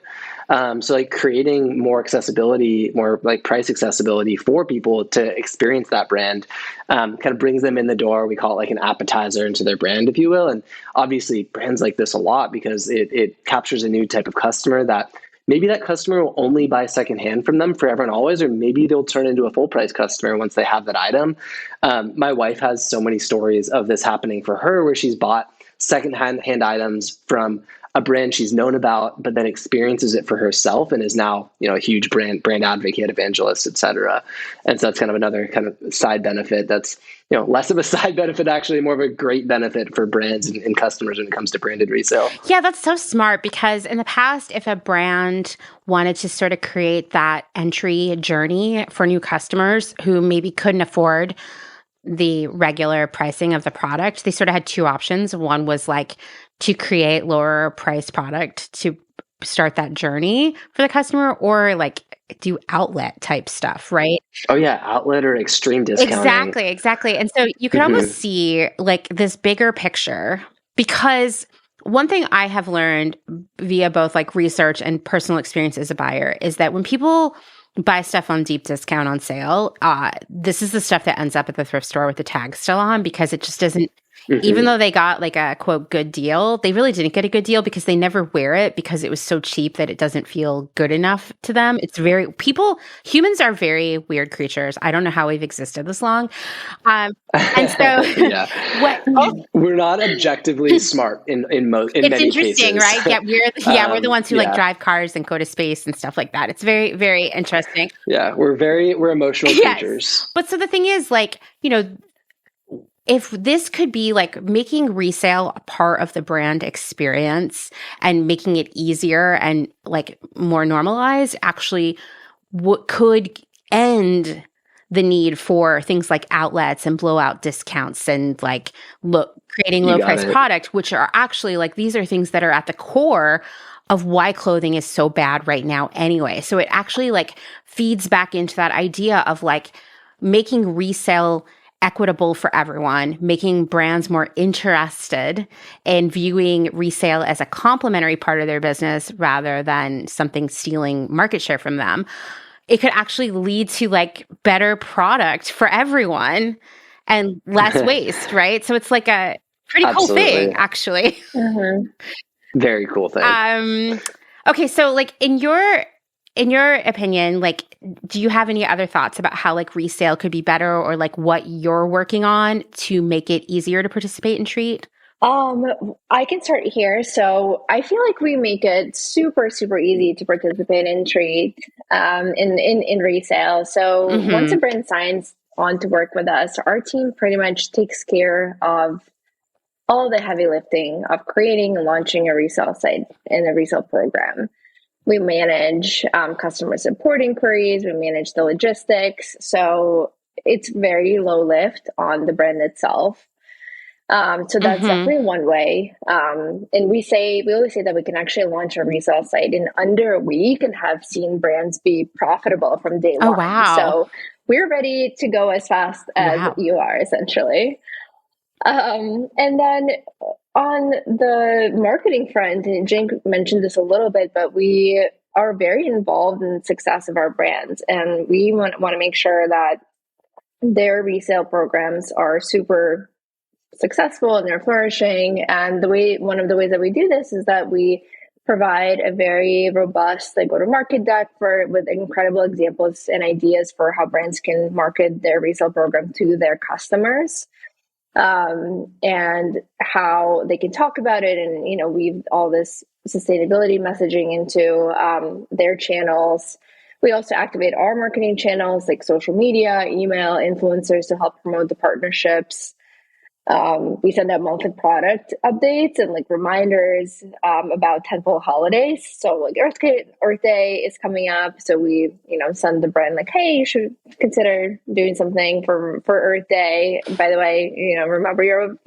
So like creating more accessibility, more like price accessibility for people to experience that brand, kind of brings them in the door. We call it like an appetizer into their brand, if you will. And obviously brands like this a lot because it captures a new type of customer that maybe that customer will only buy secondhand from them forever and always, or maybe they'll turn into a full price customer once they have that item. My wife has so many stories of this happening for her where she's bought secondhand items from a brand she's known about, but then experiences it for herself and is now, you know, a huge brand advocate, evangelist, et cetera. And so that's kind of another kind of side benefit that's, you know, less of a side benefit, actually more of a great benefit for brands and customers when it comes to branded resale. Yeah, that's so smart because in the past, if a brand wanted to sort of create that entry journey for new customers who maybe couldn't afford the regular pricing of the product, they sort of had two options. One was like to create lower price product to start that journey for the customer, or like do outlet type stuff, right? Oh yeah, outlet or extreme discounting. Exactly. And so you can almost see like this bigger picture, because one thing I have learned via both like research and personal experience as a buyer is that when people buy stuff on deep discount on sale, this is the stuff that ends up at the thrift store with the tag still on, because it just doesn't, even though they got like a quote good deal, they really didn't get a good deal because they never wear it because it was so cheap that it doesn't feel good enough to them. Humans are very weird creatures. I don't know how we've existed this long. And so we're not objectively smart in many cases. It's interesting, right? Yeah, we're the ones who like drive cars and go to space and stuff like that. It's very, very interesting. Yeah, we're emotional creatures. But so the thing is, like, you know, if this could be like making resale a part of the brand experience and making it easier and like more normalized, actually what could end the need for things like outlets and blowout discounts and like creating low price product, which are actually like, these are things that are at the core of why clothing is so bad right now anyway. So it actually like feeds back into that idea of like making resale equitable for everyone, making brands more interested in viewing resale as a complementary part of their business rather than something stealing market share from them, it could actually lead to like better product for everyone and less waste, right? So it's like a pretty cool thing, actually. Very cool thing. Okay, so like in your opinion, like, do you have any other thoughts about how like resale could be better, or like what you're working on to make it easier to participate in Treet? I can start here. So I feel like we make it super, super easy to participate in Treet, in resale. So once a brand signs on to work with us, our team pretty much takes care of all the heavy lifting of creating and launching a resale site and a resale program. We manage customer support inquiries, we manage the logistics. So it's very low lift on the brand itself. So that's definitely one way. And we always say that we can actually launch a resale site in under a week and have seen brands be profitable from day one. Wow. So we're ready to go as fast as you are, essentially. And then on the marketing front, and Jake mentioned this a little bit, but we are very involved in the success of our brands, and we want to make sure that their resale programs are super successful and they're flourishing. And one of the ways that we do this is that we provide a very robust go-to-market deck with incredible examples and ideas for how brands can market their resale program to their customers. And how they can talk about it and, weave all this sustainability messaging into their channels. We also activate our marketing channels like social media, email, influencers to help promote the partnerships. We send out monthly product updates and reminders about tentpole holidays. So like Earth Day is coming up. So we, send the brand hey, you should consider doing something for Earth Day. By the way, remember your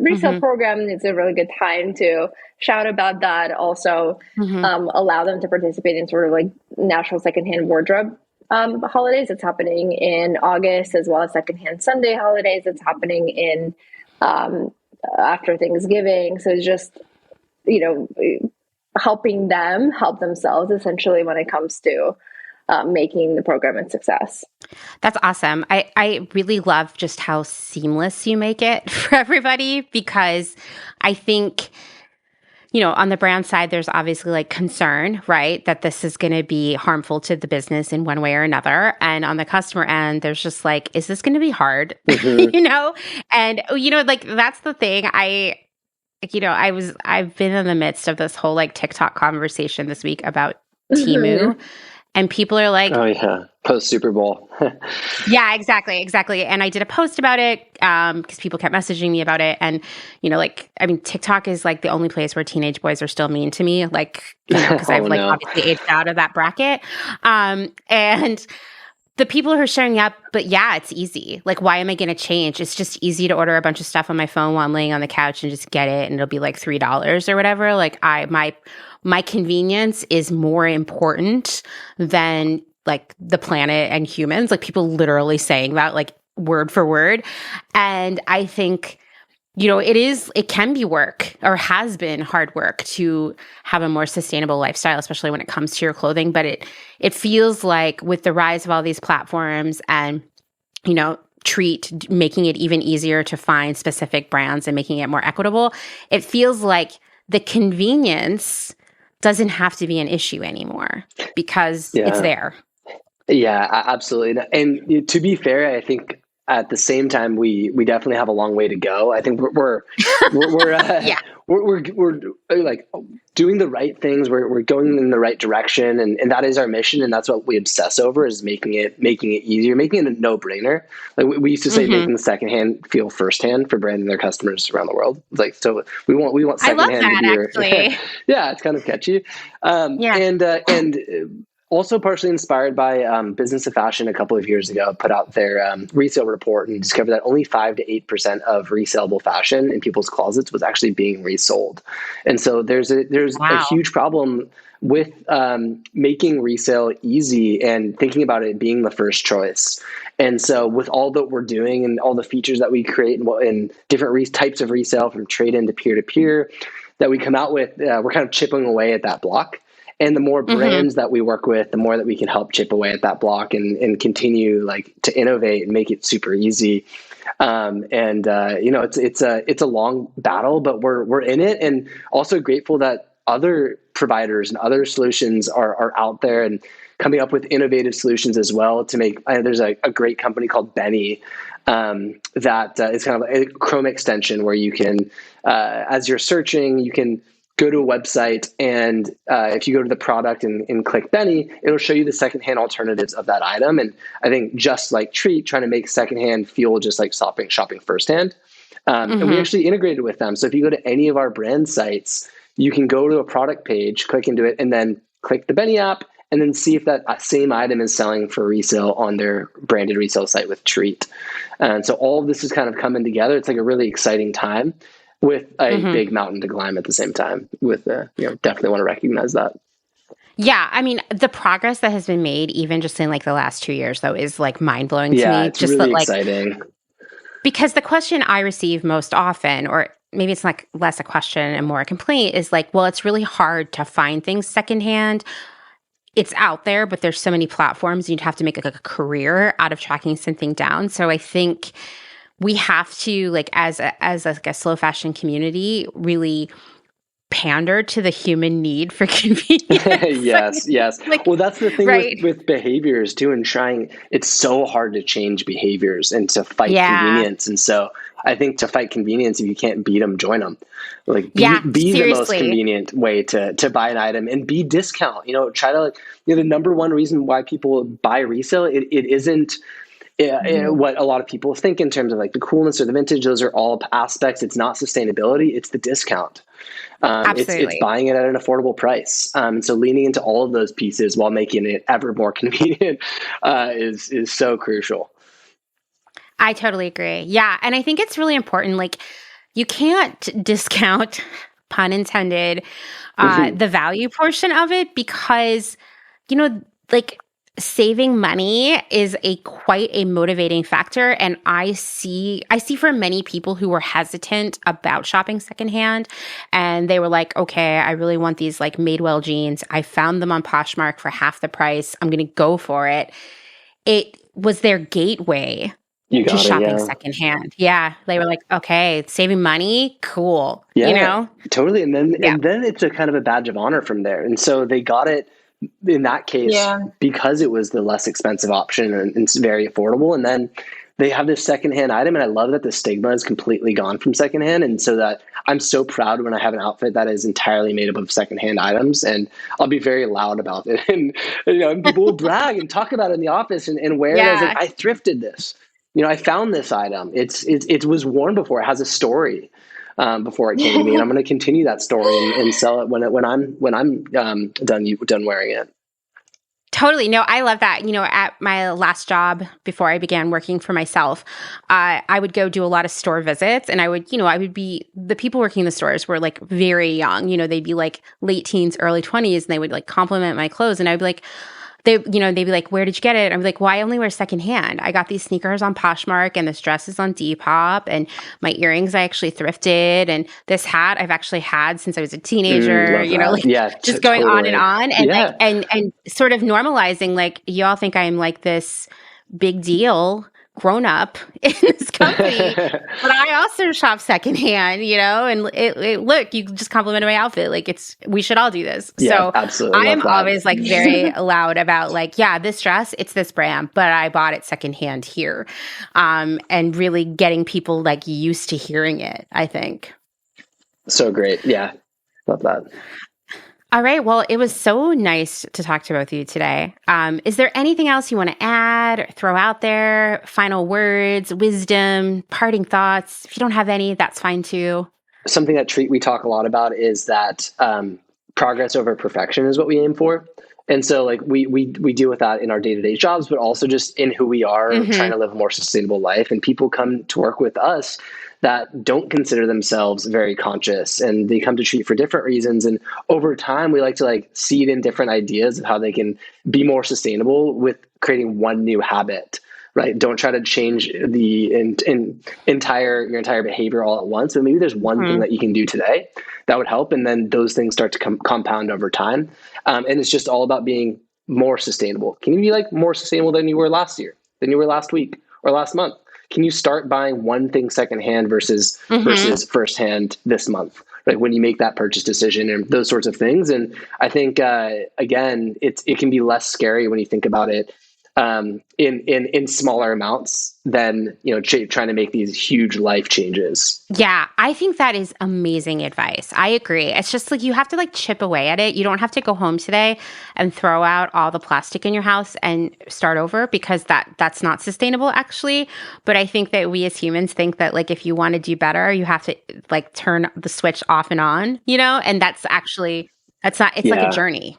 resale program. It's a really good time to shout about that. Also allow them to participate in sort of natural secondhand wardrobe holidays. It's happening in August, as well as Secondhand Sunday holidays. It's happening in after Thanksgiving. So it's just, helping them help themselves essentially when it comes to making the program a success. That's awesome. I really love just how seamless you make it for everybody, because I think, on the brand side, there's obviously concern, right? That this is going to be harmful to the business in one way or another. And on the customer end, there's just is this going to be hard? And, that's the thing. I've been in the midst of this whole TikTok conversation this week about Temu. And people are oh yeah, post Super Bowl. Yeah, exactly. And I did a post about it because people kept messaging me about it. And, TikTok is the only place where teenage boys are still mean to me, because I've obviously aged out of that bracket. And the people who are showing up, but yeah, it's easy. Why am I going to change? It's just easy to order a bunch of stuff on my phone while I'm laying on the couch and just get it. And it'll be $3 or whatever. My convenience is more important than the planet and humans. People literally saying that word for word. And I think, it can be work, or has been hard work, to have a more sustainable lifestyle, especially when it comes to your clothing. But it feels like with the rise of all these platforms and, Treet making it even easier to find specific brands and making it more equitable, it feels like the convenience doesn't have to be an issue anymore because it's there. Yeah, absolutely. And to be fair, I think at the same time, we definitely have a long way to go. I think we're doing the right things. We're going in the right direction, and that is our mission. And that's what we obsess over, is making it easier, making it a no brainer. We used to say, making the secondhand feel firsthand for branding their customers around the world. So we want secondhand to be actually. Yeah, it's kind of catchy. And Also partially inspired by Business of Fashion a couple of years ago, put out their resale report and discovered that only 5 to 8% of resellable fashion in people's closets was actually being resold. And so there's a Wow. huge problem with making resale easy and thinking about it being the first choice. And so with all that we're doing and all the features that we create and different types of resale from trade-in to peer-to-peer that we come out with, we're kind of chipping away at that block. And the more brands that we work with, the more that we can help chip away at that block and continue like to innovate and make it super easy. It's a long battle, but we're in it, and also grateful that other providers and other solutions are out there and coming up with innovative solutions as well to make. There's a great company called Benny that is kind of a Chrome extension where you can, as you're searching, you can go to a website, and if you go to the product and click Benny, it'll show you the secondhand alternatives of that item. And I think just like Treet, trying to make secondhand feel just like shopping firsthand. And we actually integrated with them. So if you go to any of our brand sites, you can go to a product page, click into it, and then click the Benny app, and then see if that same item is selling for resale on their branded resale site with Treet. And so all of this is kind of coming together. It's like a really exciting time, with a big mountain to climb at the same time. Definitely want to recognize that. Yeah, I mean, the progress that has been made, even just in like the last 2 years, though, is like mind blowing to me. Yeah, it's just really that, like, exciting. Because the question I receive most often, or maybe it's like less a question and more a complaint, is like, well, it's really hard to find things secondhand. It's out there, but there's so many platforms, you'd have to make like a career out of tracking something down. So I think we have to, like, as a slow fashion community, really pander to the human need for convenience. Yes. Like, Well, that's the thing right. with behaviors too, and it's so hard to change behaviors and to fight Yeah. convenience. And so I think to fight convenience, if you can't beat them, join them. Like Yeah, be the most seriously. convenient way to buy an item, and be discount. Try to, the number one reason why people buy resale, it isn't what a lot of people think in terms of like the coolness or the vintage. Those are all aspects. It's not sustainability, it's the discount. It's Absolutely. buying it at an affordable price. So leaning into all of those pieces while making it ever more convenient is so crucial. I totally agree. Yeah. And I think it's really important. Like, you can't discount, pun intended, the value portion of it, because, like, saving money is quite a motivating factor. And I see for many people who were hesitant about shopping secondhand, and they were like, okay, I really want these like Madewell jeans. I found them on Poshmark for half the price. I'm going to go for it. It was their gateway to shopping secondhand. Yeah. They were like, okay, saving money, cool. Yeah, totally. And then Yeah. it's a kind of a badge of honor from there. And so they got it in that case because it was the less expensive option, and it's very affordable. And then they have this secondhand item, and I love that the stigma is completely gone from secondhand. And so that I'm so proud when I have an outfit that is entirely made up of secondhand items, and I'll be very loud about it. And people will brag and talk about it in the office and wear it as like, I thrifted this. I found this item. It was worn before. It has a story before it came to me, and I'm going to continue that story and sell it when I'm done wearing it. Totally. No, I love that. At my last job before I began working for myself, I would go do a lot of store visits, and I would be, the people working in the stores were like very young. They'd be like late teens, early 20s, and they would like compliment my clothes, and I'd be like, they'd be like, where did you get it? I'd be like, well, I only wear secondhand. I got these sneakers on Poshmark, and this dress is on Depop, and my earrings I actually thrifted, and this hat I've actually had since I was a teenager. Just going totally. on, and and sort of normalizing, like, y'all think I'm like this big deal grown up in this company, but I also shop secondhand, and look, you just complimented my outfit. Like, we should all do this. Yeah, so absolutely. I'm always like very loud about like, yeah, this dress, it's this brand, but I bought it secondhand here. And really getting people like used to hearing it, I think. So great. Yeah. Love that. All right. Well, it was so nice to talk to both of you today. Is there anything else you want to add or throw out there? Final words, wisdom, parting thoughts? If you don't have any, that's fine too. Something that we talk a lot about is that progress over perfection is what we aim for. And so like we deal with that in our day-to-day jobs, but also just in who we are, trying to live a more sustainable life. And people come to work with us that don't consider themselves very conscious, and they come to Treet for different reasons. And over time, we like to like seed in different ideas of how they can be more sustainable with creating one new habit. Right? Don't try to change the your entire behavior all at once. But maybe there's one thing that you can do today that would help, and then those things start to compound over time. And it's just all about being more sustainable. Can you be like more sustainable than you were last year, than you were last week or last month? Can you start buying one thing secondhand versus firsthand this month? Right? When you make that purchase decision and those sorts of things. And I think again, it can be less scary when you think about it in smaller amounts than, you know, trying to make these huge life changes. Yeah, I think that is amazing advice. I agree. It's just like you have to like chip away at it. You don't have to go home today and throw out all the plastic in your house and start over, because that's not sustainable actually. But I think that we as humans think that like if you want to do better, you have to like turn the switch off and on, you know? And that's not, it's like a journey.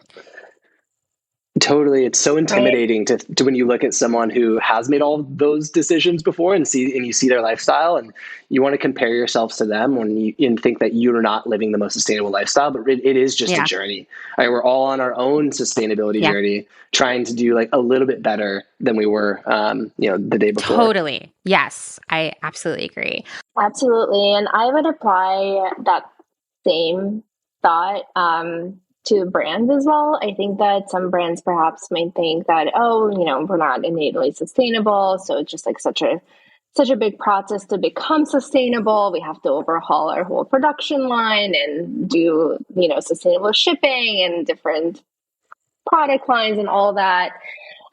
Totally. It's so intimidating to when you look at someone who has made all those decisions before and you see their lifestyle, and you want to compare yourselves to them and think that you're not living the most sustainable lifestyle, but it is just a journey. Right? We're all on our own sustainability journey, trying to do like a little bit better than we were, the day before. Totally. Yes. I absolutely agree. Absolutely. And I would apply that same thought, to brands as well. I think that some brands perhaps might think that, we're not innately sustainable, so it's just like such a big process to become sustainable. We have to overhaul our whole production line and do, sustainable shipping and different product lines and all that.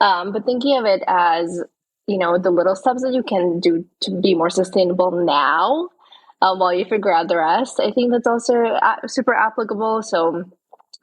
But thinking of it as, the little steps that you can do to be more sustainable now, while you figure out the rest, I think that's also super applicable. So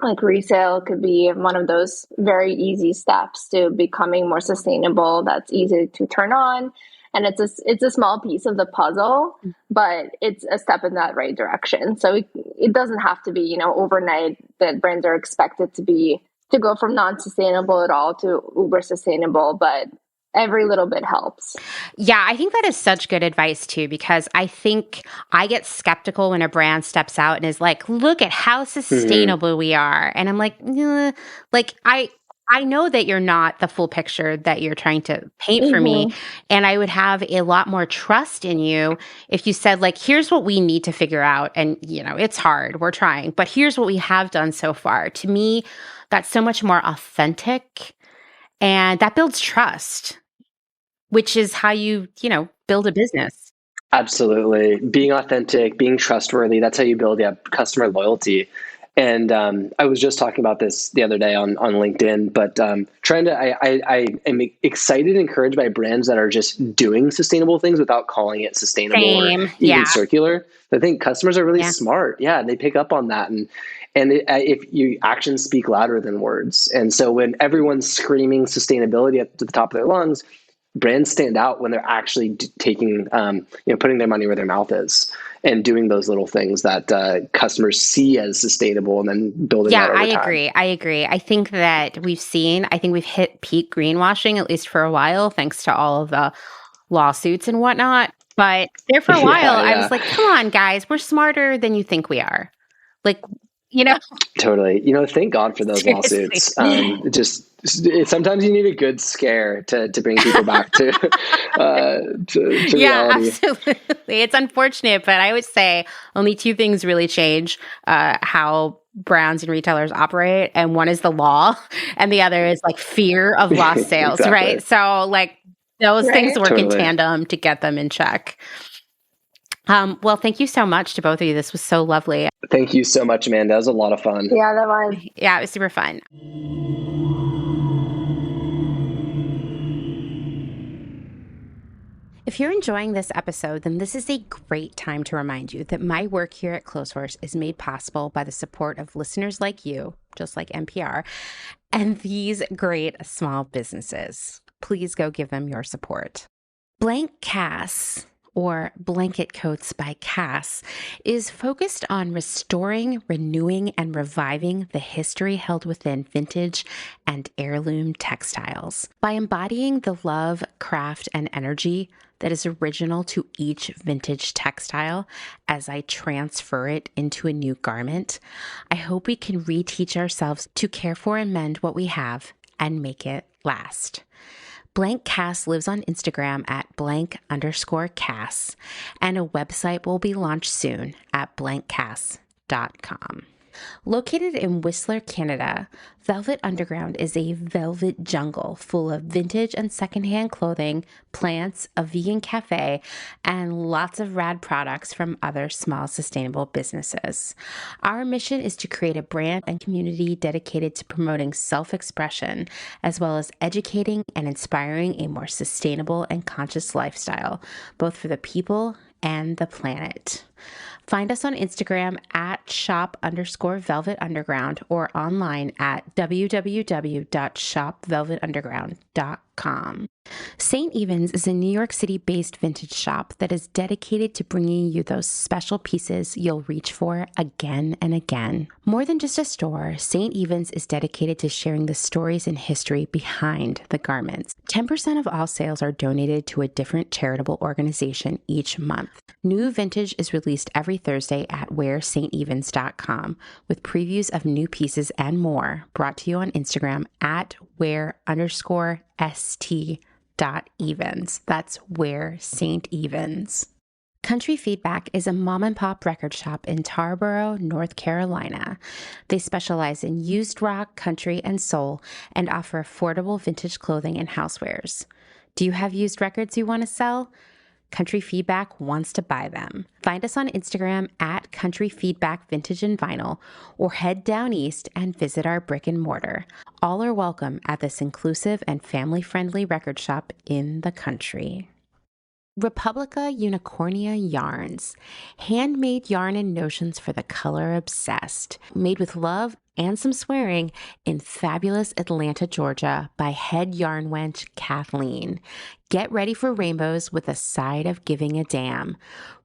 like Resale could be one of those very easy steps to becoming more sustainable. That's easy to turn on. And it's a small piece of the puzzle, but it's a step in that right direction. So it doesn't have to be, overnight that brands are expected to go from non-sustainable at all to uber sustainable, but every little bit helps. Yeah, I think that is such good advice too, because I think I get skeptical when a brand steps out and is like, look at how sustainable we are. And I'm like, I know that you're not the full picture that you're trying to paint for me. And I would have a lot more trust in you if you said like, here's what we need to figure out. And, it's hard, we're trying, but here's what we have done so far. To me, that's so much more authentic, and that builds trust, which is how you, build a business. Absolutely. Being authentic, being trustworthy, that's how you build customer loyalty. And I was just talking about this the other day on LinkedIn, but I am excited and encouraged by brands that are just doing sustainable things without calling it sustainable or even circular. I think customers are really smart. Yeah, they pick up on that. And actions speak louder than words. And so when everyone's screaming sustainability at the top of their lungs, brands stand out when they're actually taking, putting their money where their mouth is and doing those little things that customers see as sustainable and then building that over time. I agree. I think that we've hit peak greenwashing, at least for a while, thanks to all of the lawsuits and whatnot. But there for a while, I was like, come on, guys, we're smarter than you think we are. Like, Totally. Thank God for those lawsuits. Sometimes you need a good scare to bring people back to reality. Yeah, absolutely. It's unfortunate, but I would say only two things really change how brands and retailers operate. And one is the law, and the other is like fear of lost sales, Exactly. right? So like those things work in tandem to get them in check. Well, thank you so much to both of you. This was so lovely. Thank you so much, Amanda. That was a lot of fun. Yeah, that was. Yeah, it was super fun. If you're enjoying this episode, then this is a great time to remind you that my work here at Clotheshorse is made possible by the support of listeners like you, just like NPR, and these great small businesses. Please go give them your support. Blank Cass or Blanket Coats by Cass, is focused on restoring, renewing, and reviving the history held within vintage and heirloom textiles. By embodying the love, craft, and energy that is original to each vintage textile as I transfer it into a new garment, I hope we can reteach ourselves to care for and mend what we have and make it last. Blank Cass lives on Instagram at blank_Cass, and a website will be launched soon at blankcass.com. Located in Whistler, Canada, Velvet Underground is a velvet jungle full of vintage and secondhand clothing, plants, a vegan cafe, and lots of rad products from other small sustainable businesses. Our mission is to create a brand and community dedicated to promoting self-expression, as well as educating and inspiring a more sustainable and conscious lifestyle, both for the people and the planet. Find us on Instagram at shop_Velvet Underground or online at www.shopvelvetunderground.com. St. Evens is a New York City-based vintage shop that is dedicated to bringing you those special pieces you'll reach for again and again. More than just a store, St. Evens is dedicated to sharing the stories and history behind the garments. 10% of all sales are donated to a different charitable organization each month. New vintage is released every Thursday at wearstevens.com with previews of new pieces and more, brought to you on Instagram at wear_st.evens. That's Wear St. Evens. Country Feedback is a mom and pop record shop in Tarboro, North Carolina. They specialize in used rock, country, and soul and offer affordable vintage clothing and housewares. Do you have used records you want to sell? Country Feedback wants to buy them. Find us on Instagram at Country Feedback Vintage and Vinyl, or head down east and visit our brick and mortar. All are welcome at this inclusive and family-friendly record shop in the country. Republica Unicornia Yarns, handmade yarn and notions for the color obsessed, made with love and some swearing in fabulous Atlanta, Georgia by head yarn wench Kathleen. Get ready for rainbows with a side of giving a damn.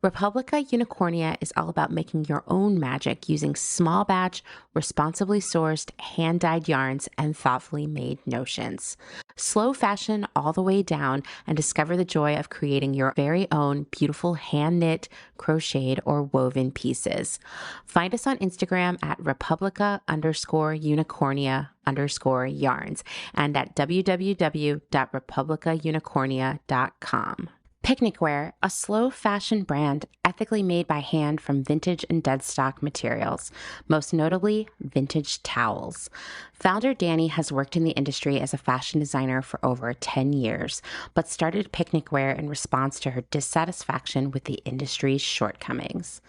Republica Unicornia is all about making your own magic using small batch, responsibly sourced, hand-dyed yarns and thoughtfully made notions. Slow fashion all the way down and discover the joy of creating your very own beautiful hand-knit, crocheted, or woven pieces. Find us on Instagram at Republica_Unicornia_yarns and at www.republicaunicornia.com. Picnic Wear, a slow fashion brand ethically made by hand from vintage and dead stock materials, most notably vintage towels. Founder Danny has worked in the industry as a fashion designer for over 10 years, but started Picnic Wear in response to her dissatisfaction with the industry's shortcomings.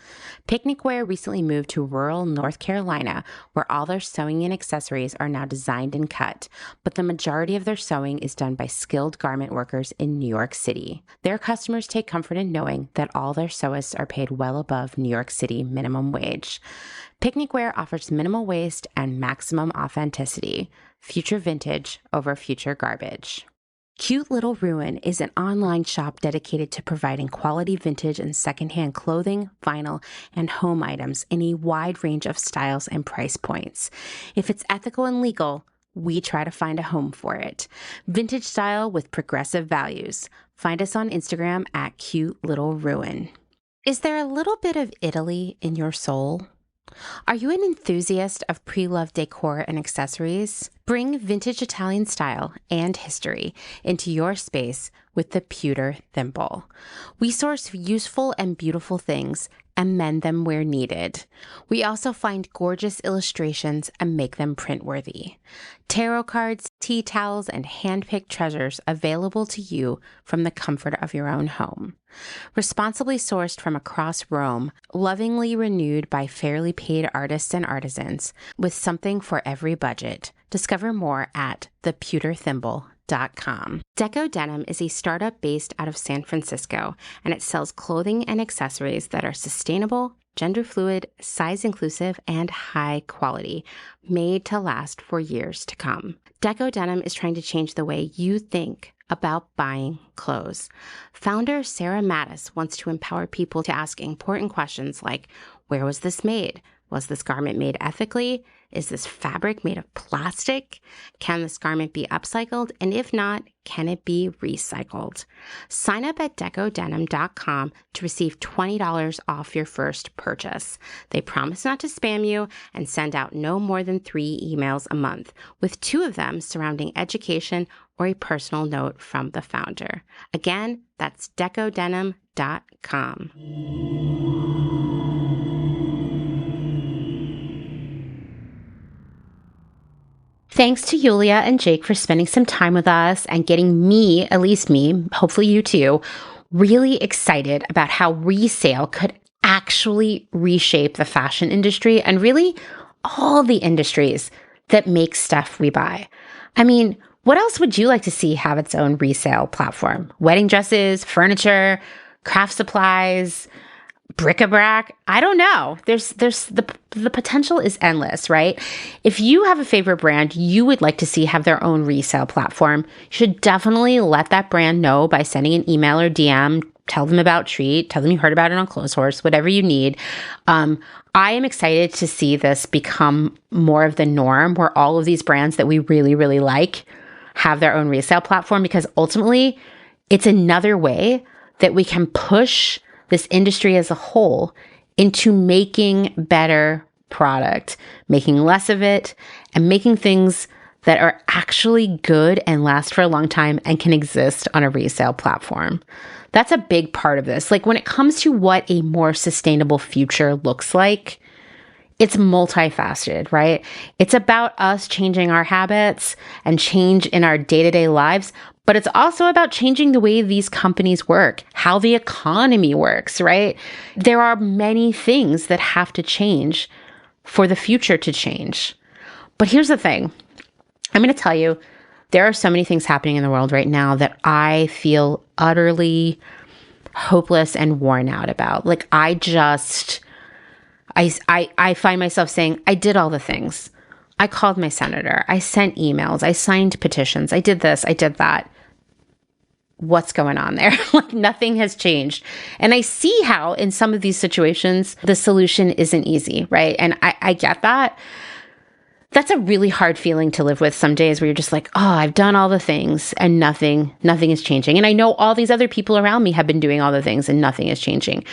Picnic Wear recently moved to rural North Carolina, where all their sewing and accessories are now designed and cut, but the majority of their sewing is done by skilled garment workers in New York City. Their customers take comfort in knowing that all their sewists are paid well above New York City minimum wage. Picnic Wear offers minimal waste and maximum authenticity. Future vintage over future garbage. Cute Little Ruin is an online shop dedicated to providing quality vintage and secondhand clothing, vinyl, and home items in a wide range of styles and price points. If it's ethical and legal, we try to find a home for it. Vintage style with progressive values. Find us on Instagram at Cute Little Ruin. Is there a little bit of Italy in your soul? Are you an enthusiast of pre-loved decor and accessories? Bring vintage Italian style and history into your space with the Pewter Thimble. We source useful and beautiful things and mend them where needed. We also find gorgeous illustrations and make them print-worthy. Tarot cards, tea towels, and hand-picked treasures available to you from the comfort of your own home. Responsibly sourced from across Rome, lovingly renewed by fairly paid artists and artisans, with something for every budget. Discover more at thepewterthimble.com. Deco Denim is a startup based out of San Francisco, and it sells clothing and accessories that are sustainable, gender fluid, size inclusive, and high quality, made to last for years to come. Deco Denim is trying to change the way you think about buying clothes. Founder Sarah Mattis wants to empower people to ask important questions like, where was this made? Was this garment made ethically? Is this fabric made of plastic? Can this garment be upcycled? And if not, can it be recycled? Sign up at decodenim.com to receive $20 off your first purchase. They promise not to spam you and send out no more than 3 emails a month, with 2 of them surrounding education or a personal note from the founder. Again, that's decodenim.com. Thanks to Yulia and Jake for spending some time with us and getting me, at least me, hopefully you too, really excited about how resale could actually reshape the fashion industry and really all the industries that make stuff we buy. I mean, what else would you like to see have its own resale platform? Wedding dresses, furniture, craft supplies, bric-a-brac? I don't know. There's the potential is endless, right? If you have a favorite brand you would like to see have their own resale platform, you should definitely let that brand know by sending an email or DM. Tell them about Treet. Tell them you heard about it on Clotheshorse, whatever you need. I am excited to see this become more of the norm where all of these brands that we really, really like have their own resale platform, because ultimately it's another way that we can push this industry as a whole into making better product, making less of it, and making things that are actually good and last for a long time and can exist on a resale platform. That's a big part of this. Like when it comes to what a more sustainable future looks like, it's multifaceted, right? It's about us changing our habits and change in our day-to-day lives, but it's also about changing the way these companies work, how the economy works, right? There are many things that have to change for the future to change. But here's the thing. I'm going to tell you, there are so many things happening in the world right now that I feel utterly hopeless and worn out about. Like I find myself saying, I did all the things. I called my senator. I sent emails. I signed petitions. I did this. I did that. What's going on there? Like nothing has changed. And I see how in some of these situations, the solution isn't easy, right? And I get that. That's a really hard feeling to live with some days where you're just like, oh, I've done all the things and nothing is changing. And I know all these other people around me have been doing all the things and nothing is changing.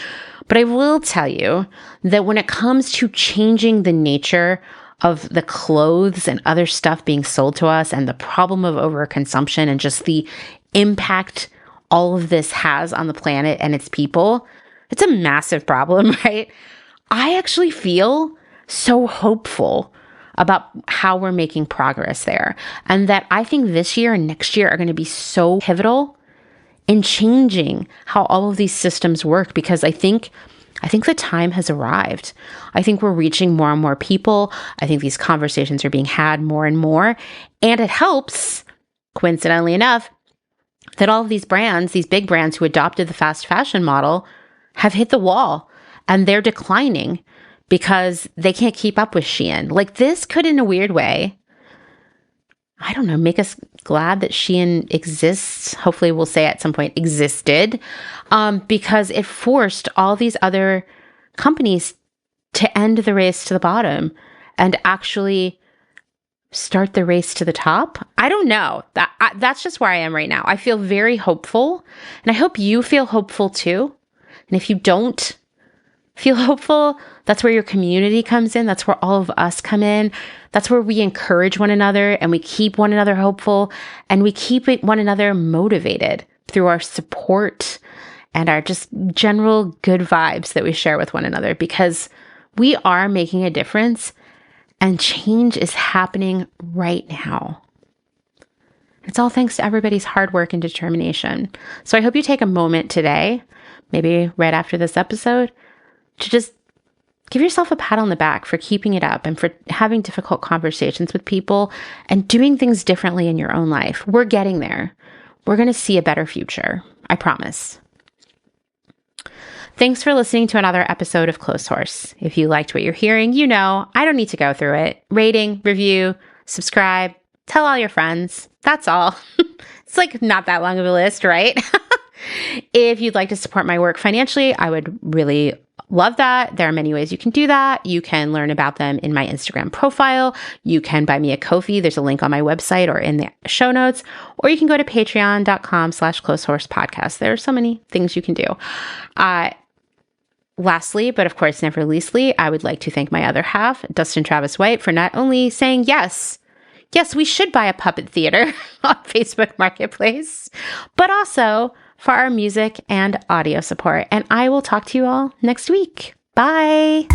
But I will tell you that when it comes to changing the nature of the clothes and other stuff being sold to us and the problem of overconsumption and just the impact all of this has on the planet and its people, it's a massive problem, right? I actually feel so hopeful about how we're making progress there. And that I think this year and next year are going to be so pivotal in changing how all of these systems work, because I think the time has arrived. I think we're reaching more and more people. I think these conversations are being had more and more. And it helps, coincidentally enough, that all of these brands, these big brands who adopted the fast fashion model, have hit the wall and they're declining because they can't keep up with Shein. Like this could, in a weird way, I don't know, make us glad that Shein exists. Hopefully we'll say at some point existed, because it forced all these other companies to end the race to the bottom and actually start the race to the top. I don't know. That's just where I am right now. I feel very hopeful, and I hope you feel hopeful too. And if you don't feel hopeful, that's where your community comes in. That's where all of us come in. That's where we encourage one another and we keep one another hopeful and we keep one another motivated through our support and our just general good vibes that we share with one another, because we are making a difference and change is happening right now. It's all thanks to everybody's hard work and determination. So I hope you take a moment today, maybe right after this episode, to just give yourself a pat on the back for keeping it up and for having difficult conversations with people and doing things differently in your own life. We're getting there. We're going to see a better future. I promise. Thanks for listening to another episode of Clotheshorse. If you liked what you're hearing, you know I don't need to go through it. Rating, review, subscribe, tell all your friends. That's all. It's like not that long of a list, right? If you'd like to support my work financially, I would really love that. There are many ways you can do that. You can learn about them in my Instagram profile. You can buy me a Ko-fi. There's a link on my website or in the show notes, or you can go to patreon.com/Clotheshorse podcast. There are so many things you can do. Lastly, but of course never leastly, I would like to thank my other half, Dustin Travis White, for not only saying yes, we should buy a puppet theater on Facebook Marketplace, but also for our music and audio support. And I will talk to you all next week. Bye.